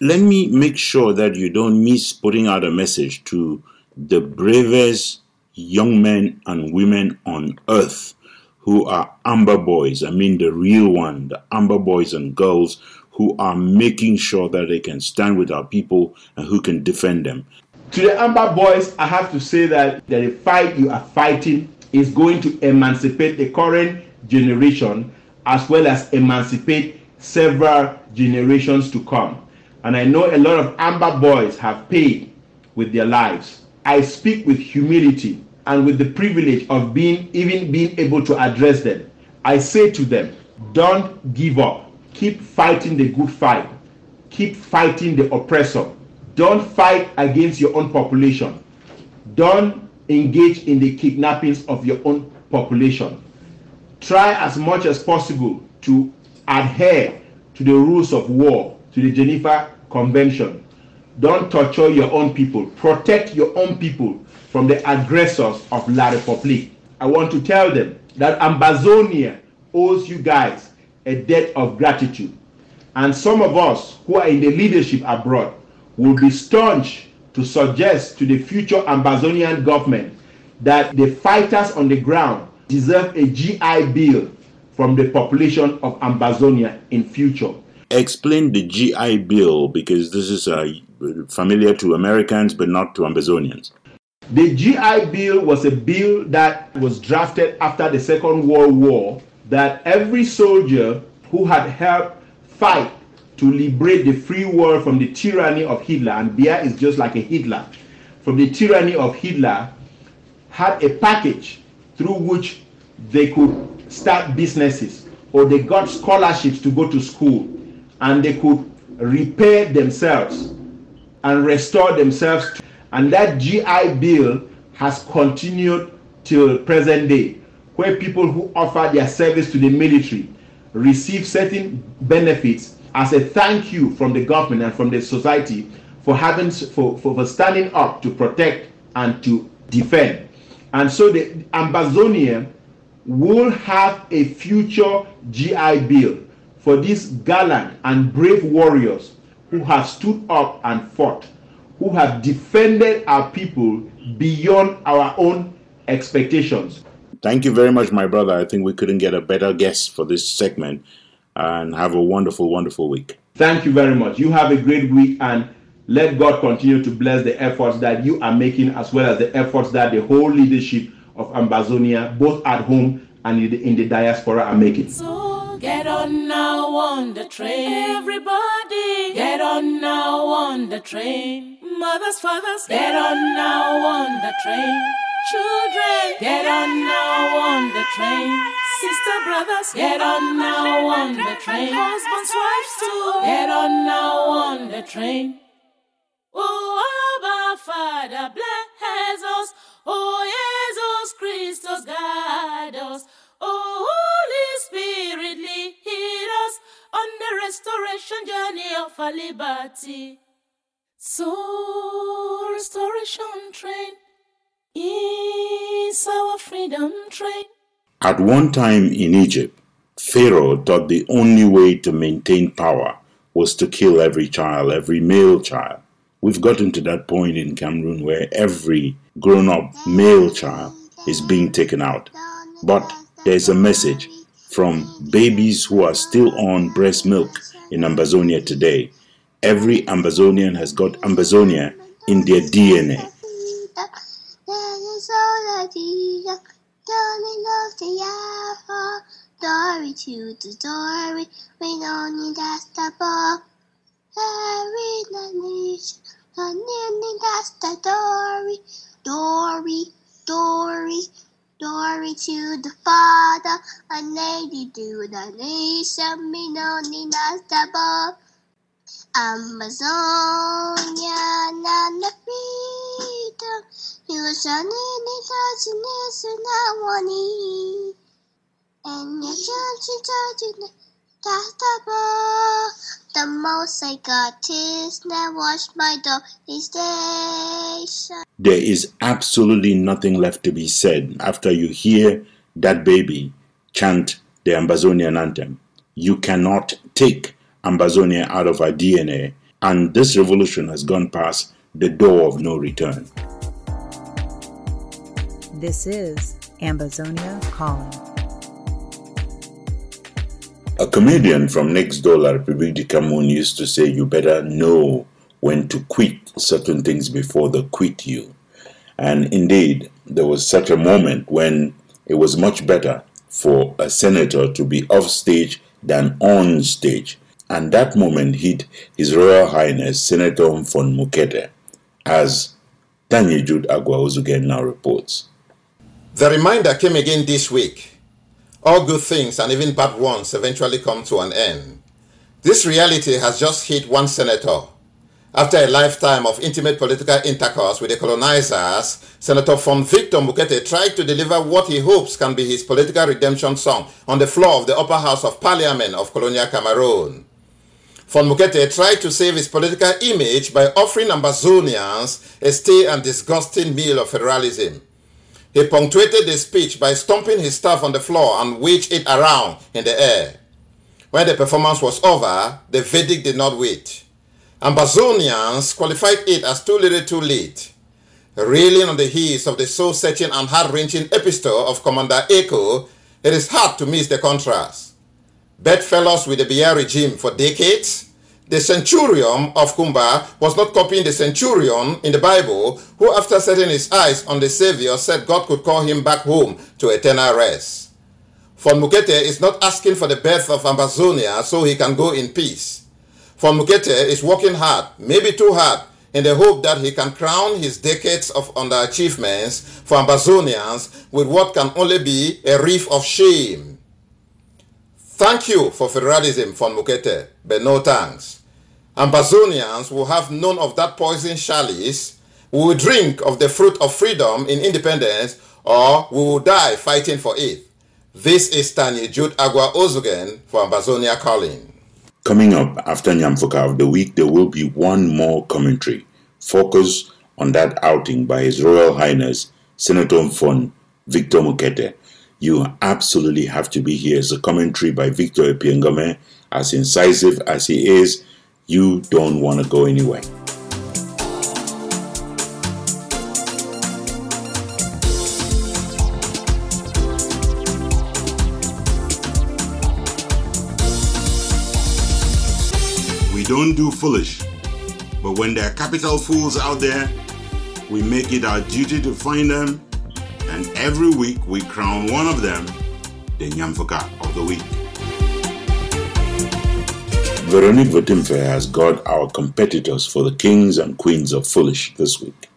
Let me make sure that you don't miss putting out a message to the bravest young men and women on earth who are Amber boys. I mean the real one, the Amber boys and girls who are making sure that they can stand with our people and who can defend them. To the Amber boys, I have to say that the fight you are fighting is going to emancipate the current generation as well as emancipate several generations to come. And I know a lot of Amber boys have paid with their lives. I speak with humility and with the privilege of being able to address them. I say to them, don't give up. Keep fighting the good fight. Keep fighting the oppressor. Don't fight against your own population. Don't engage in the kidnappings of your own population. Try as much as possible to adhere to the rules of war, to the Geneva Convention. Don't torture your own people. Protect your own people from the aggressors of La République. I want to tell them that Ambazonia owes you guys a debt of gratitude. And some of us who are in the leadership abroad will be staunch to suggest to the future Ambazonian government that the fighters on the ground deserve a GI Bill from the population of Ambazonia in future. explain the GI Bill, because this is familiar to Americans but not to Ambazonians. The GI Bill was a bill that was drafted after the Second World War, that every soldier who had helped fight to liberate the free world from the tyranny of Hitler, and Bia is just like a Hitler, from the tyranny of Hitler, had a package through which they could start businesses, or they got scholarships to go to school, and they could repair themselves and restore themselves. And that GI Bill has continued till present day, where people who offer their service to the military receive certain benefits as a thank you from the government and from the society for standing up to protect and to defend. And so the Ambazonia will have a future GI Bill for these gallant and brave warriors who have stood up and fought, who have defended our people beyond our own expectations. Thank you very much, my brother. I think we couldn't get a better guest for this segment, and have a wonderful, wonderful week. Thank you very much. You have a great week, and let God continue to bless the efforts that you are making, as well as the efforts that the whole leadership of Ambazonia, both at home and in the diaspora, are making. So get on now on the train. Everybody, get on now on the train. Mothers, fathers, get on now on the train. Children, get on now on the train. Sister, brothers, get on now on the train. Husbands, wives too, get on now on the train. Oh, Abba, Father, bless us. Oh, Jesus Christus, guide us. Oh, Holy Spirit, lead us on the restoration journey of our liberty. So, restoration train is our freedom train. At one time in Egypt, Pharaoh thought the only way to maintain power was to kill every child, every male child. We've gotten to that point in Cameroon where every grown-up male child is being taken out. But there's a message from babies who are still on breast milk in Ambazonia today. Every Ambazonian has got Ambazonia in their DNA. Dory to the dory, we don't need that's the ball. Every nation, that's the dory. Dory, Dory, Dory to the Father, a lady to the nation, we don't need that's the ball. Ambazonia, and the freedom, you shall need it, touching this and I want it. And your children, that's the ball. The most I got is now wash my dog is station. There is absolutely nothing left to be said after you hear that baby chant the Ambazonian anthem. You cannot take Ambazonia out of our DNA, and this revolution has gone past the door of no return. This is Ambazonia Calling. A comedian from next door, La République du Cameroun, used to say you better know when to quit certain things before they quit you. And indeed, there was such a moment when it was much better for a senator to be off stage than on stage. And that moment hit His Royal Highness Senator Ntumfoyn, as Tanya Jude Agwa now reports. The reminder came again this week. All good things and even bad ones eventually come to an end. This reality has just hit one senator. After a lifetime of intimate political intercourse with the colonizers, Senator Ntumfoyn tried to deliver what he hopes can be his political redemption song on the floor of the upper house of parliament of colonial Cameroon. Ntumfoyn tried to save his political image by offering Ambazonians a stale and disgusting meal of federalism. He punctuated the speech by stomping his staff on the floor and waved it around in the air. When the performance was over, the verdict did not wait. Ambazonians qualified it as too little too late. Reeling on the heels of the soul-searching and heart-wrenching epistle of Commander Eko, it is hard to miss the contrast. bedfellows with the Biya regime for decades. The centurion of Kumba was not copying the centurion in the Bible, who after setting his eyes on the Savior said God could call him back home to eternal rest. Von Mukete is not asking for the birth of Ambazonia so he can go in peace. Von Mukete is working hard, maybe too hard, in the hope that he can crown his decades of underachievements for Ambazonians with what can only be a wreath of shame. Thank you for federalism, Von Mukete, but no thanks. Ambazonians will have none of that poison chalice. We will drink of the fruit of freedom in independence, or we will die fighting for it. This is Tanya Jude Agua Ozugen for Ambazonia Calling. Coming up after Nyamfuka of the week, there will be one more commentary focused on that outing by His Royal Highness Senator Ntumfoyn Victor Mukete. You absolutely have to be here. It's a commentary by Victor Epiengome. As incisive as he is, you don't want to go anywhere. We don't do foolish, but when there are capital fools out there, we make it our duty to find them, and every week we crown one of them the Nyamfuka of the week. Veronique Votimfe has got our competitors for the kings and queens of foolish this week.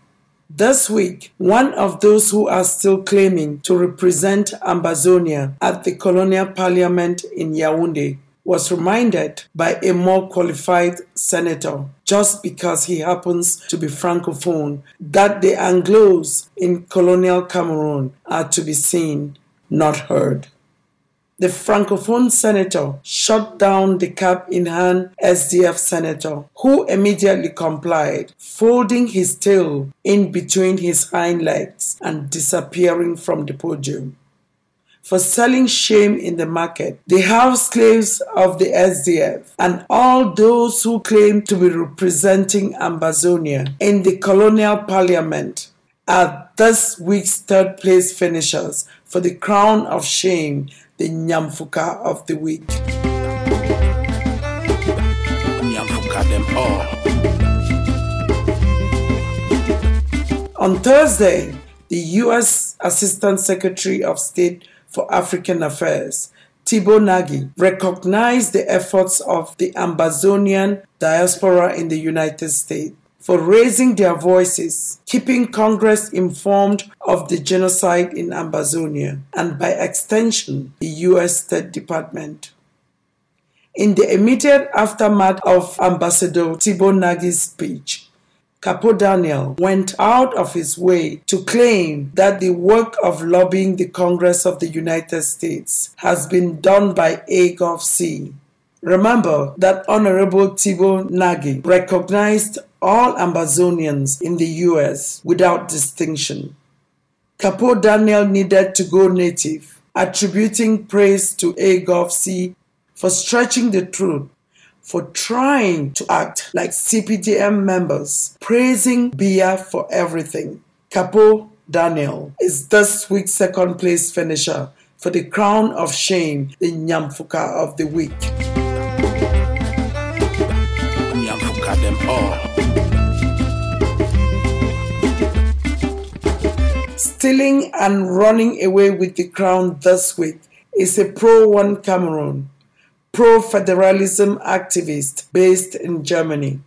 This week, one of those who are still claiming to represent Ambazonia at the colonial parliament in Yaoundé was reminded by a more qualified senator, just because he happens to be Francophone, that the Anglos in colonial Cameroon are to be seen, not heard. The Francophone senator shut down the cap-in-hand SDF senator, who immediately complied, folding his tail in between his hind legs and disappearing from the podium. For selling shame in the market, the house slaves of the SDF and all those who claim to be representing Ambazonia in the colonial parliament are this week's third place finishers for the crown of shame, the Nyamfuka of the week. Nyamfuka them all. On Thursday, the U.S. Assistant Secretary of State for African Affairs, Thibault Nagy, recognized the efforts of the Ambazonian diaspora in the United States for raising their voices, keeping Congress informed of the genocide in Ambazonia, and by extension, the U.S. State Department. In the immediate aftermath of Ambassador Thibault Nagy's speech, Capo Daniel went out of his way to claim that the work of lobbying the Congress of the United States has been done by AGOV-C. Remember that Honorable Thibault Nagy recognized all Ambazonians in the U.S. without distinction. Capo Daniel needed to go native, attributing praise to AGOV-C for stretching the truth, for trying to act like CPDM members, praising Biya for everything. Capo Daniel is this week's second place finisher for the crown of shame, the Nyamfuka of the week. Nyamfuka them all. Stealing and running away with the crown this week is a pro-One Cameroon, pro-federalism activist based in Germany.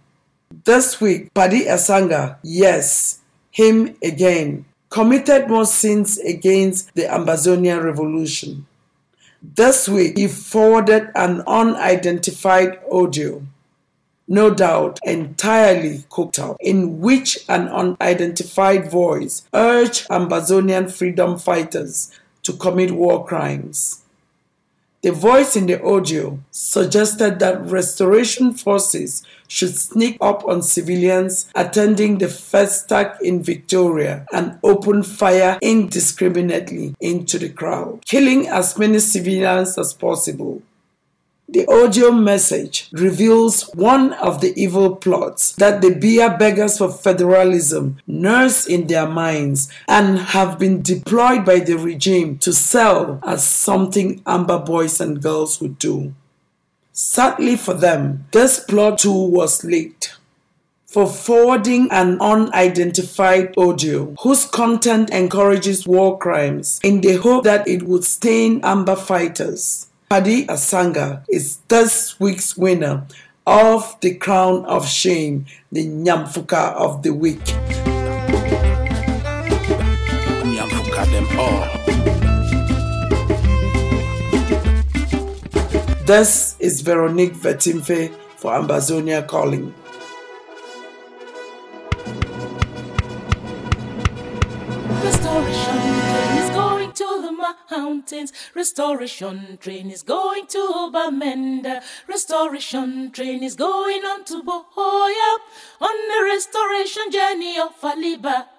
This week, Paddy Asanga, yes, him again, committed more sins against the Ambazonia revolution. This week, he forwarded an unidentified audio, no doubt entirely cooked up, in which an unidentified voice urged Ambazonian freedom fighters to commit war crimes. The voice in the audio suggested that restoration forces should sneak up on civilians attending the Festac in Victoria and open fire indiscriminately into the crowd, killing as many civilians as possible. The audio message reveals one of the evil plots that the Biya beggars for federalism nurse in their minds and have been deployed by the regime to sell as something Amba boys and girls would do. Sadly for them, this plot too was laid for forwarding an unidentified audio whose content encourages war crimes in the hope that it would stain Amba fighters. Paddy Asanga is this week's winner of the Crown of Shame, the Nyamfuka of the Week. Nyamfuka them all. This is Veronique Vetimfe for Ambazonia Calling. Restoration train is going to the mountains. Restoration train is going to Bamenda. Restoration train is going on to BOYO on the restoration journey of our liberty.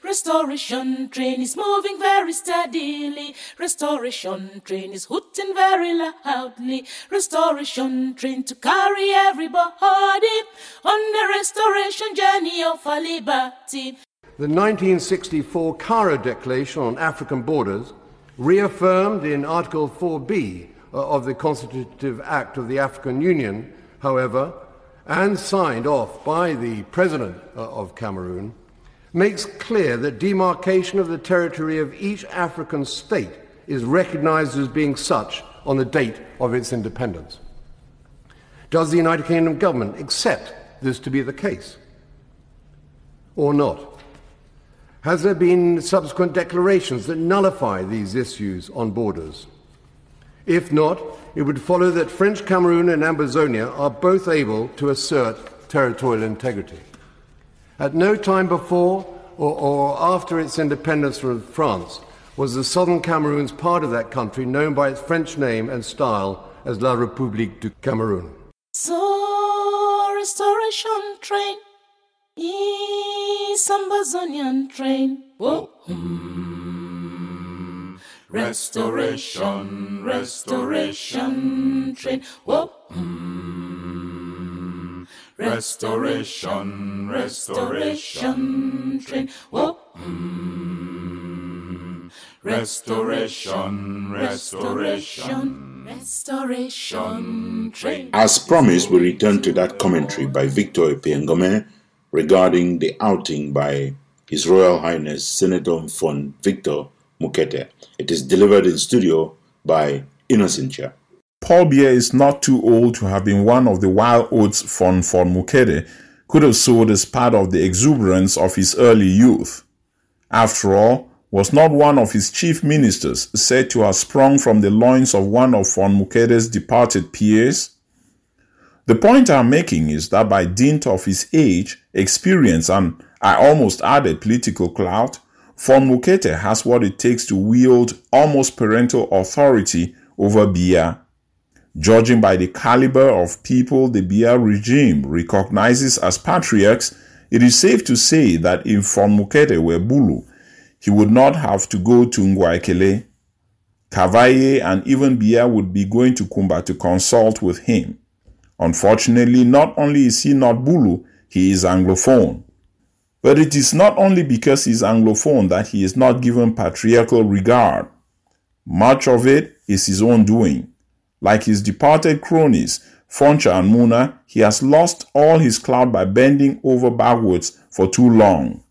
Restoration train is moving very steadily. Restoration train is hooting very loudly. Restoration train to carry everybody on the restoration journey of our liberty. The 1964 Cairo Declaration on African Borders, reaffirmed in Article 4B of the Constitutive Act of the African Union, however, and signed off by the President of Cameroon, makes clear that demarcation of the territory of each African state is recognized as being such on the date of its independence. Does the United Kingdom government accept this to be the case, or not? Has there been subsequent declarations that nullify these issues on borders? If not, it would follow that French Cameroon and Ambazonia are both able to assert territorial integrity. At no time before or after its independence from France was the southern Cameroons part of that country known by its French name and style as La République du Cameroun. So, restoration train is Ambazonian train. Whoa. Restoration, restoration train. Whoa. Restoration, restoration train. Whoa. Restoration, restoration, restoration train. As promised, we return to that commentary by Victor Epengome regarding the outing by His Royal Highness Senator Ntumfoyn Victor Mukete. It is delivered in studio by Innocentia. Paul Biya is not too old to have been one of the wild oats Ntumfoyn Mukete could have sowed as part of the exuberance of his early youth. After all, was not one of his chief ministers said to have sprung from the loins of one of Ntumfoyn Mukete's departed peers? The point I'm making is that by dint of his age, experience, and I almost added political clout, Ntumfoyn Mukete has what it takes to wield almost parental authority over Biya. Judging by the caliber of people the Biya regime recognizes as patriarchs, it is safe to say that if Ntumfoyn Mukete were Bulu, he would not have to go to Ngwaikele. Kavaye and even Biya would be going to Kumba to consult with him. Unfortunately, not only is he not Bulu, he is Anglophone. But it is not only because he is Anglophone that he is not given patriarchal regard. Much of it is his own doing. Like his departed cronies, Foncha and Muna, he has lost all his clout by bending over backwards for too long.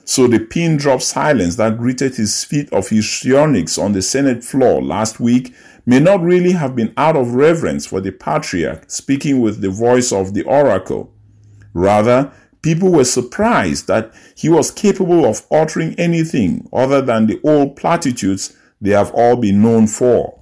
So the pin-drop silence that greeted his feat of histrionics on the Senate floor last week may not really have been out of reverence for the patriarch speaking with the voice of the oracle. Rather, people were surprised that he was capable of uttering anything other than the old platitudes they have all been known for.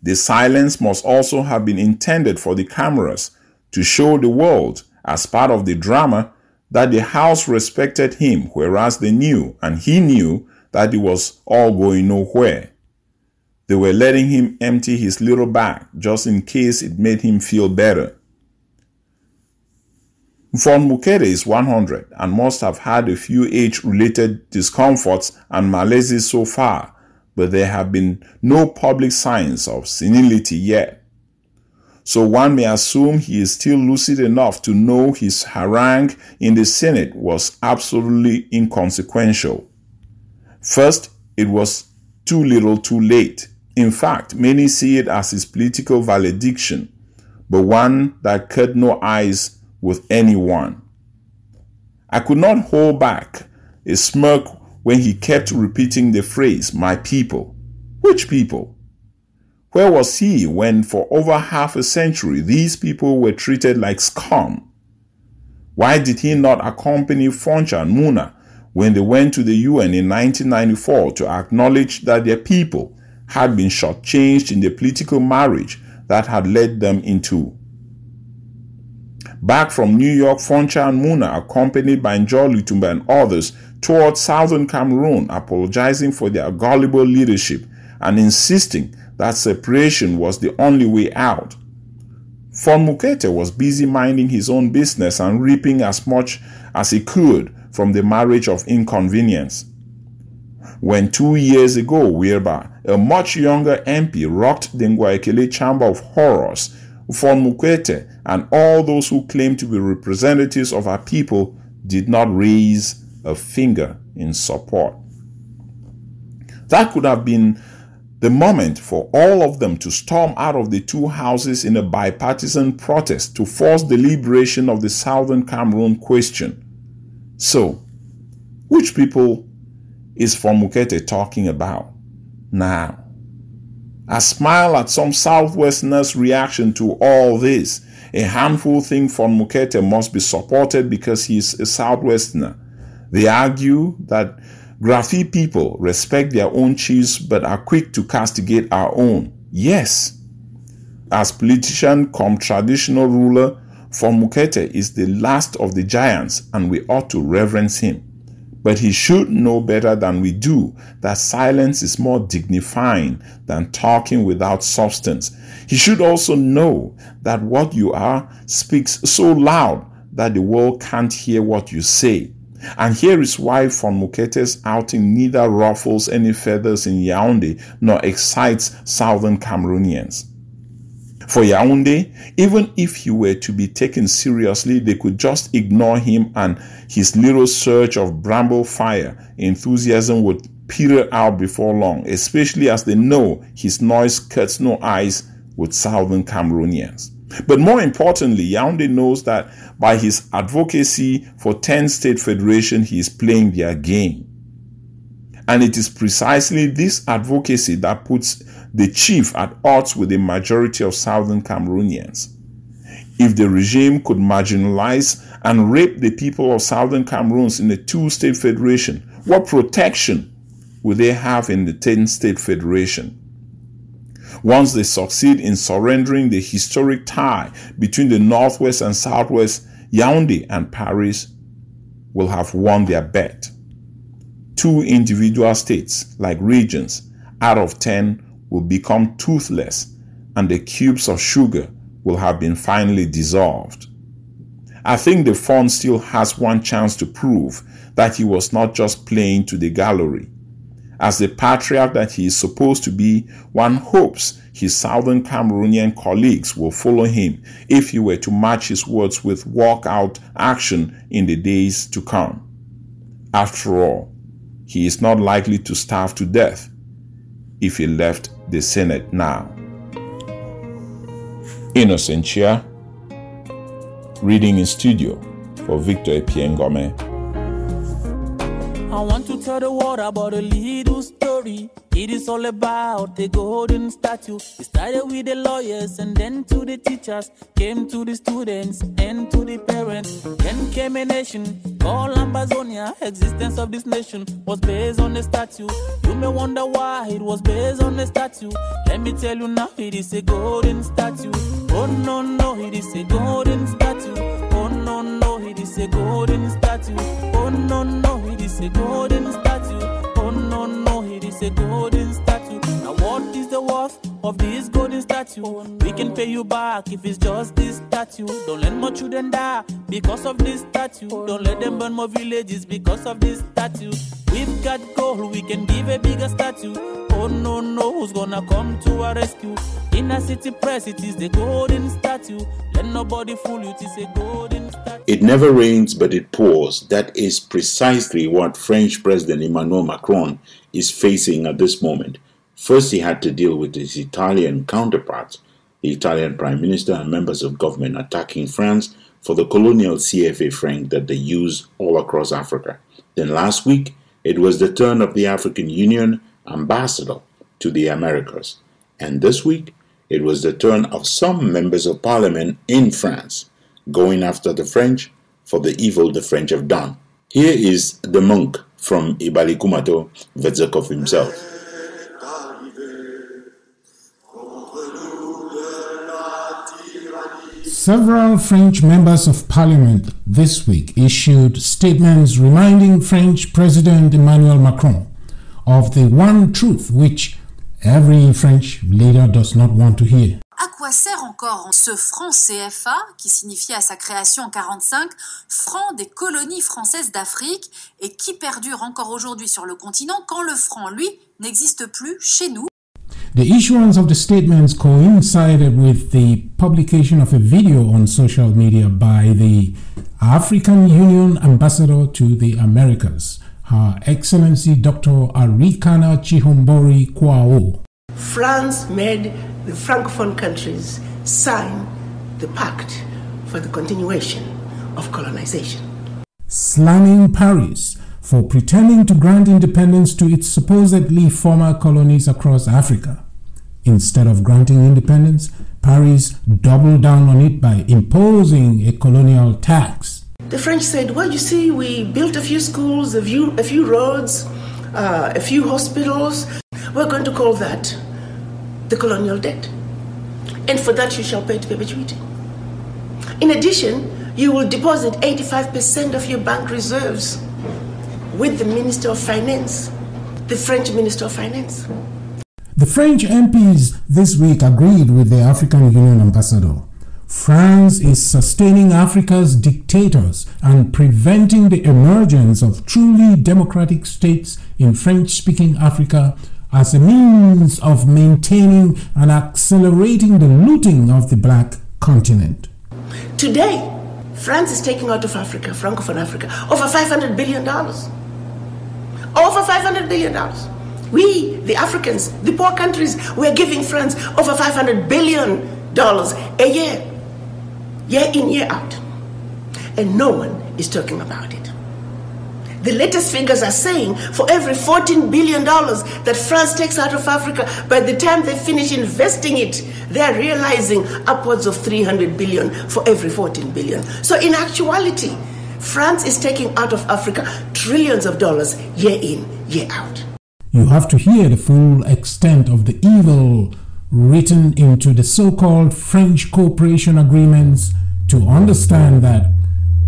The silence must also have been intended for the cameras to show the world, as part of the drama, that the House respected him, whereas they knew, and he knew, that it was all going nowhere. They were letting him empty his little bag, just in case it made him feel better. Ntumfoyn Mukete is 100 and must have had a few age-related discomforts and malaises so far, but there have been no public signs of senility yet. So one may assume he is still lucid enough to know his harangue in the Senate was absolutely inconsequential. First, it was too little too late. In fact, many see it as his political valediction, but one that cut no ice with anyone. I could not hold back a smirk when he kept repeating the phrase, my people. Which people? Where was he when for over half a century these people were treated like scum? Why did he not accompany Foncha and Muna when they went to the UN in 1994 to acknowledge that their people had been shortchanged in the political marriage that had led them into? Back from New York, Foncha and Muna, accompanied by Njol Litumba and others, toured southern Cameroon, apologizing for their gullible leadership and insisting that separation was the only way out. Fon Mukete was busy minding his own business and reaping as much as he could from the marriage of inconvenience. When 2 years ago, Wirba, a much younger MP, rocked the Ngwaekele Chamber of Horrors, Fon Mukete and all those who claim to be representatives of our people did not raise a finger in support. That could have been the moment for all of them to storm out of the two houses in a bipartisan protest to force the liberation of the Southern Cameroon question. So, which people is Fon Mukete talking about now? I smile at some Southwesterners' reaction to all this. A handful think Fon Mukete must be supported because he is a Southwesterner. They argue that Grafi people respect their own chiefs but are quick to castigate our own. Yes, as politician cum traditional ruler, Fon Mukete is the last of the giants and we ought to reverence him. But he should know better than we do that silence is more dignifying than talking without substance. He should also know that what you are speaks so loud that the world can't hear what you say. And here is why Fon Mukete's outing neither ruffles any feathers in Yaoundé nor excites southern Cameroonians. For Yaoundé, even if he were to be taken seriously, they could just ignore him and his little surge of bramble fire enthusiasm would peter out before long, especially as they know his noise cuts no ice with southern Cameroonians. But more importantly, Yaoundé knows that by his advocacy for 10-state federation, he is playing their game. And it is precisely this advocacy that puts the chief at odds with the majority of southern Cameroonians. If the regime could marginalize and rape the people of southern Cameroons in a 2-state federation, what protection would they have in the 10-state federation? Once they succeed in surrendering the historic tie between the Northwest and Southwest, Yaoundé and Paris will have won their bet. 2 individual states, like regions, out of 10 will become toothless, and the cubes of sugar will have been finally dissolved. I think the Fon still has one chance to prove that he was not just playing to the gallery. As the patriarch that he is supposed to be, one hopes his southern Cameroonian colleagues will follow him if he were to match his words with walkout action in the days to come. After all, he is not likely to starve to death if he left the Senate now. Innocentia, reading in studio for Victor Epiengome. I want to tell the world about a little story. It is all about the golden statue. It started with the lawyers and then to the teachers, came to the students and to the parents. Then came a nation called Ambazonia. Existence of this nation was based on the statue. You may wonder why it was based on the statue. Let me tell you now, it is a golden statue. Oh no, no, it is a golden statue. Oh no, no, it is a golden statue. Oh no, no, it is a golden statue. Oh no, no, it is a golden statue. Now what is the worth of this golden statue? We can pay you back if it's just this statue. Don't let more children die because of this statue. Don't let them burn more villages because of this statue. We've got gold, we can give a bigger statue. Oh no, no, who's gonna come to our rescue? In a city press, it is the golden statue. Let nobody fool you, it is a golden statue. It never rains but it pours. That is precisely what French President Emmanuel Macron is facing at this moment. First, he had to deal with his Italian counterparts, the Italian Prime Minister and members of government attacking France for the colonial CFA franc that they use all across Africa. Then last week, it was the turn of the African Union ambassador to the Americas. And this week, it was the turn of some members of parliament in France, going after the French for the evil the French have done. Here is the monk from Ibalikumato, Vetzakov himself. Several French members of parliament this week issued statements reminding French President Emmanuel Macron of the one truth which every French leader does not want to hear. À quoi sert encore ce franc CFA, qui signifiait à sa création en 1945 franc des colonies françaises d'Afrique et qui perdure encore aujourd'hui sur le continent quand le franc, lui, n'existe plus chez nous? The issuance of the statements coincided with the publication of a video on social media by the African Union ambassador to the Americas, Her Excellency Dr. Arikana Chihombori Kwao. France made the Francophone countries sign the pact for the continuation of colonization. Slamming Paris for pretending to grant independence to its supposedly former colonies across Africa. Instead of granting independence, Paris doubled down on it by imposing a colonial tax. The French said, well, you see, we built a few schools, a few roads, a few hospitals. We're going to call that the colonial debt. And for that you shall pay to perpetuity. In addition, you will deposit 85% of your bank reserves with the Minister of Finance, the French Minister of Finance. The French MPs this week agreed with the African Union ambassador. France is sustaining Africa's dictators and preventing the emergence of truly democratic states in French-speaking Africa as a means of maintaining and accelerating the looting of the black continent. Today, France is taking out of Africa, Francophone Africa, over $500 billion. Over $500 billion. We, the Africans, the poor countries, we're giving France over $500 billion a year. Year in, year out. And no one is talking about it. The latest figures are saying for every $14 billion that France takes out of Africa, by the time they finish investing it, they're realizing upwards of $300 billion for every $14 billion. So in actuality, France is taking out of Africa trillions of dollars year in, year out. You have to hear the full extent of the evil written into the so-called French cooperation agreements to understand that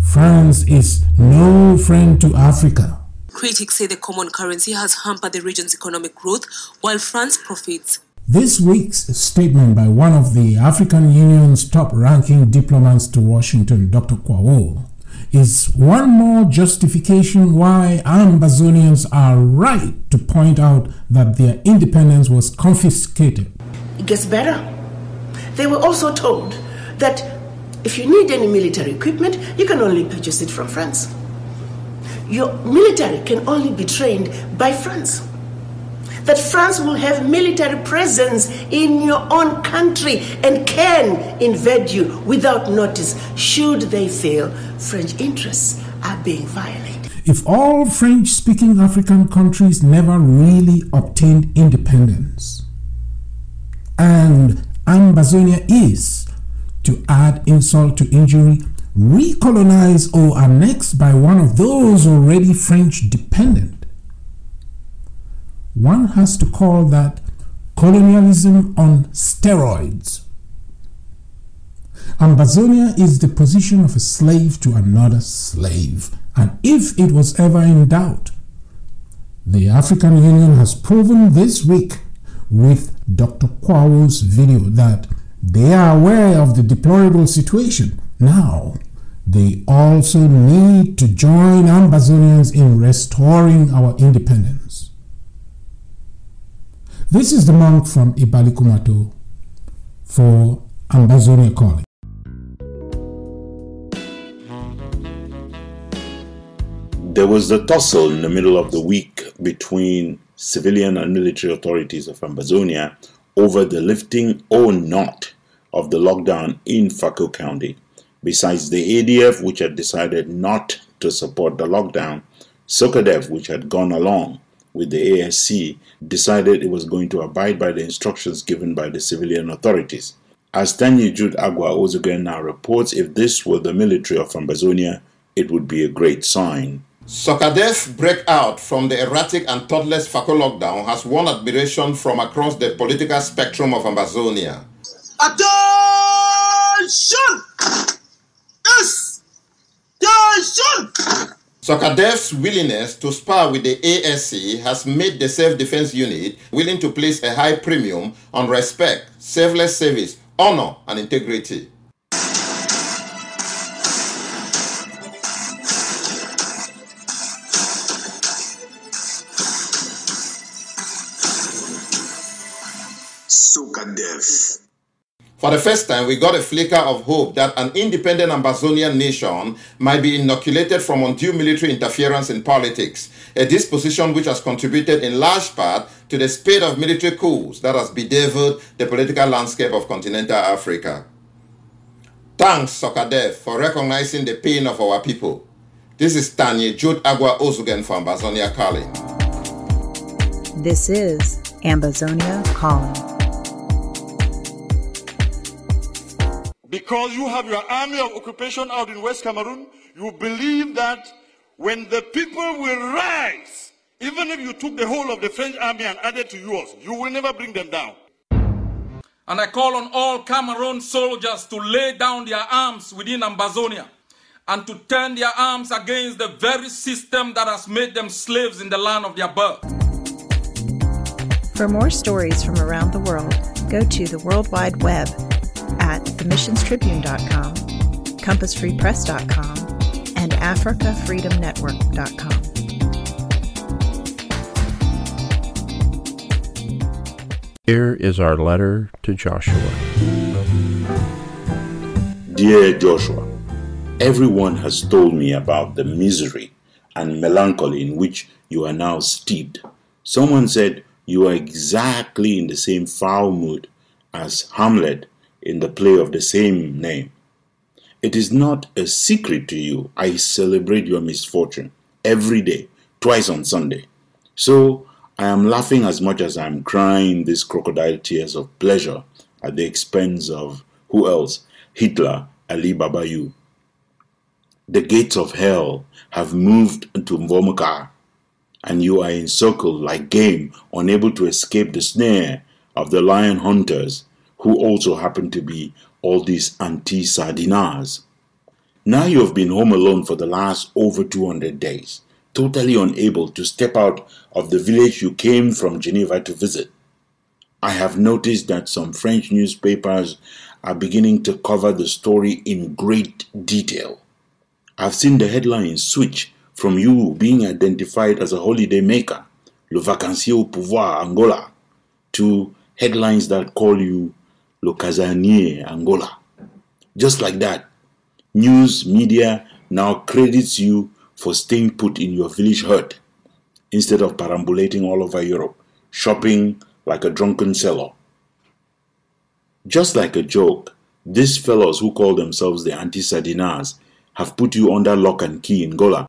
France is no friend to Africa. Critics say the common currency has hampered the region's economic growth while France profits. This week's statement by one of the African Union's top-ranking diplomats to Washington, Dr. Kwao, is one more justification why Ambazonians are right to point out that their independence was confiscated. It gets better. They were also told that if you need any military equipment, you can only purchase it from France. Your military can only be trained by France. That France will have military presence in your own country and can invade you without notice should they feel French interests are being violated. If all French-speaking African countries never really obtained independence, and Ambazonia is, to add insult to injury, recolonized or annexed by one of those already French dependent, one has to call that colonialism on steroids. Ambazonia is the position of a slave to another slave, and if it was ever in doubt, the African Union has proven this week with Dr. Kwao's video that they are aware of the deplorable situation. Now, they also need to join Ambazonians in restoring our independence. This is the monk from Ibalikumato for Ambazonia Calling. There was the tussle in the middle of the week between civilian and military authorities of Ambazonia over the lifting or not of the lockdown in FAKO County. Besides the ADF, which had decided not to support the lockdown, SOCADEF, which had gone along with the ASC, decided it was going to abide by the instructions given by the civilian authorities. As Tanya Jude Agwa Ozugen now reports, if this were the military of Ambazonia, it would be a great sign. SOCADEF breakout from the erratic and thoughtless FAKO lockdown has won admiration from across the political spectrum of Ambazonia. Attention! Yes! Attention! SOCADEF's willingness to spar with the ASC has made the self-defense unit willing to place a high premium on respect, selfless service, honor, and integrity. SOCADEF. For the first time, we got a flicker of hope that an independent Ambazonian nation might be inoculated from undue military interference in politics, a disposition which has contributed in large part to the spate of military coups that has bedeviled the political landscape of continental Africa. Thanks, SOCADEF, for recognizing the pain of our people. This is Tanya Jude Agwa Ozugen for Ambazonia Calling. This is Ambazonia Calling. Because you have your army of occupation out in West Cameroon, you believe that when the people will rise, even if you took the whole of the French army and added to yours, you will never bring them down. And I call on all Cameroon soldiers to lay down their arms within Ambazonia and to turn their arms against the very system that has made them slaves in the land of their birth. For more stories from around the world, go to the World Wide Web at themissionstribune.com, compassfreepress.com, and africafreedomnetwork.com. Here is our letter to Joshua. Dear Joshua, everyone has told me about the misery and melancholy in which you are now steeped. Someone said you are exactly in the same foul mood as Hamlet in the play of the same name. It is not a secret to you. I celebrate your misfortune every day, twice on Sunday. So I am laughing as much as I am crying these crocodile tears of pleasure at the expense of, who else? Hitler, Ali Babayu. The gates of hell have moved into Ntumfoyn, and you are encircled like game, unable to escape the snare of the lion hunters, who also happen to be all these anti-Sardinars. Now you have been home alone for the last over 200 days, totally unable to step out of the village you came from Geneva to visit. I have noticed that some French newspapers are beginning to cover the story in great detail. I've seen the headlines switch from you being identified as a holiday maker, le vacancier au pouvoir Angola, to headlines that call you le casanier Angola. Just like that, news media now credits you for staying put in your village hut instead of perambulating all over Europe, shopping like a drunken sailor. Just like a joke, these fellows who call themselves the anti-Sardinars have put you under lock and key in Gola.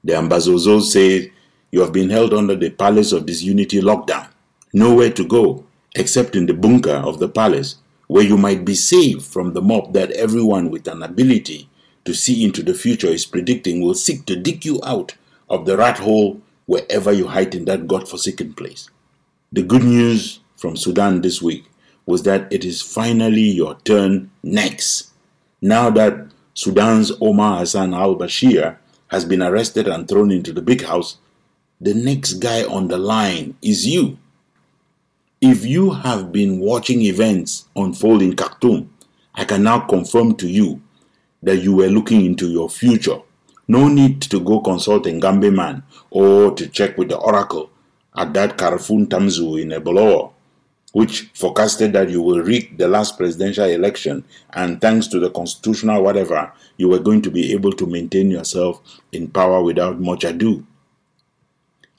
The Ambazozos say you have been held under the palace of disunity lockdown, nowhere to go except in the bunker of the palace, where you might be saved from the mob that everyone with an ability to see into the future is predicting will seek to dig you out of the rat hole wherever you hide in that godforsaken place. The good news from Sudan this week was that it is finally your turn next. Now that Sudan's Omar Hassan al-Bashir has been arrested and thrown into the big house, the next guy on the line is you. If you have been watching events unfold in Khartoum, I can now confirm to you that you were looking into your future. No need to go consult a Ngambe man or to check with the oracle at that Carrefour Tamzu in Ebolo. which forecasted that you will rig the last presidential election, and thanks to the constitutional whatever, you were going to be able to maintain yourself in power without much ado.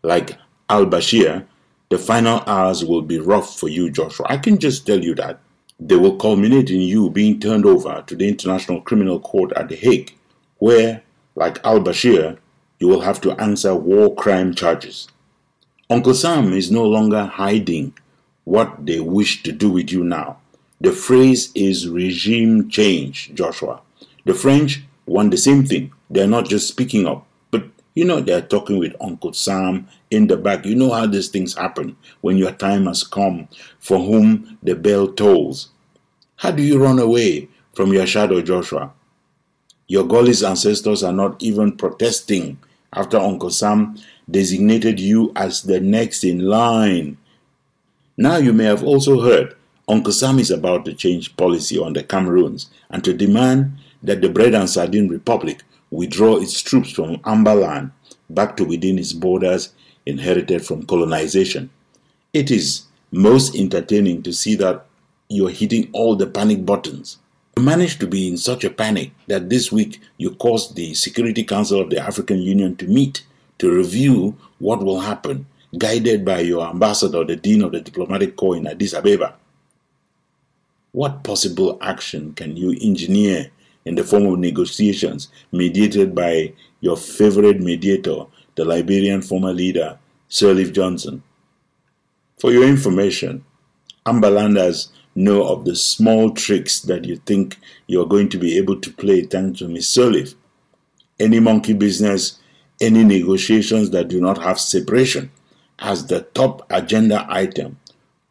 Like al-Bashir, the final hours will be rough for you, Joshua. I can just tell you that. They will culminate in you being turned over to the International Criminal Court at The Hague, where, like al-Bashir, you will have to answer war crime charges. Uncle Sam is no longer hiding what they wish to do with you now. The phrase is regime change, Joshua. The French want the same thing. They're not just speaking up, but you know they're talking with Uncle Sam in the back. You know how these things happen when your time has come, for whom the bell tolls. How do you run away from your shadow, Joshua? Your Gaulish ancestors are not even protesting after Uncle Sam designated you as the next in line. Now you may have also heard Uncle Sam is about to change policy on the Cameroons and to demand that the Bread and Sardine Republic withdraw its troops from Amber Land back to within its borders inherited from colonization. It is most entertaining to see that you're hitting all the panic buttons. You managed to be in such a panic that this week you caused the Security Council of the African Union to meet to review what will happen, guided by your ambassador, the Dean of the Diplomatic Corps in Addis Ababa. What possible action can you engineer in the form of negotiations mediated by your favorite mediator, the Liberian former leader, Sirleaf Johnson? For your information, Amberlanders know of the small tricks that you think you're going to be able to play thanks to Miss Sirleaf. Any monkey business, any negotiations that do not have separation as the top agenda item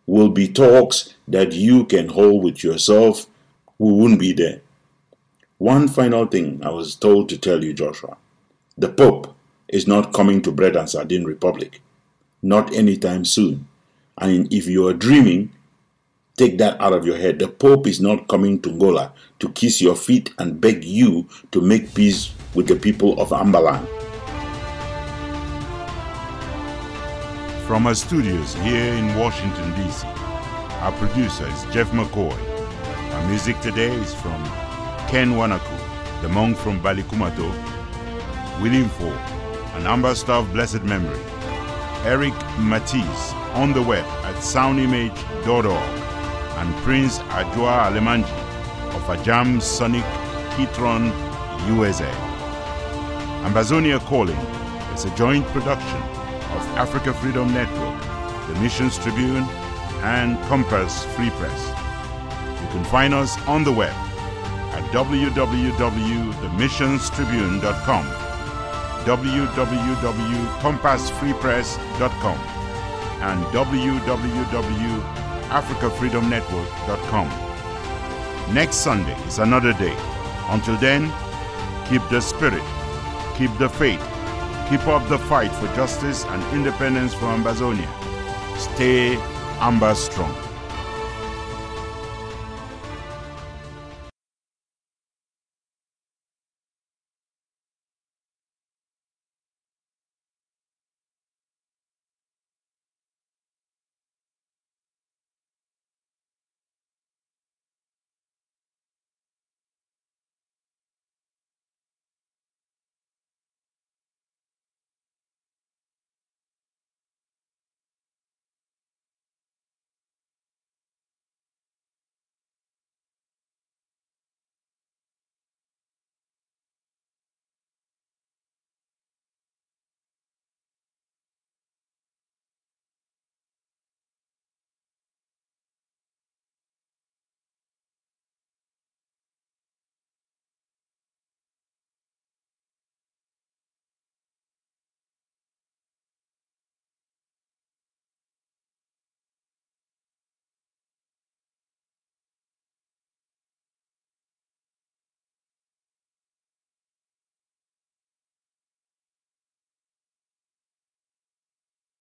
will be talks that you can hold with yourself. We won't be there. One final thing I was told to tell you, Joshua. The Pope is not coming to Bread and Sardine Republic. Not anytime soon. And if you are dreaming, take that out of your head. The Pope is not coming to Ngola to kiss your feet and beg you to make peace with the people of Amberland. From our studios here in Washington, D.C., our producer is Jeff McCoy. Our music today is from Ken Wanaku, the monk from Balikumato, William Ford, an Amber Star of blessed memory, Eric Matisse on the web at soundimage.org, and Prince Ajua Alemanji of Ajam Sonic Kitron, USA. Ambazonia Calling is a joint production of Africa Freedom Network, the Missions Tribune, and Compass Free Press. You can find us on the web at www.themissionstribune.com, www.compassfreepress.com, and www.africafreedomnetwork.com. Next Sunday is another day. Until then, keep the spirit, keep the faith, keep up the fight for justice and independence for Ambazonia. Stay Amber strong.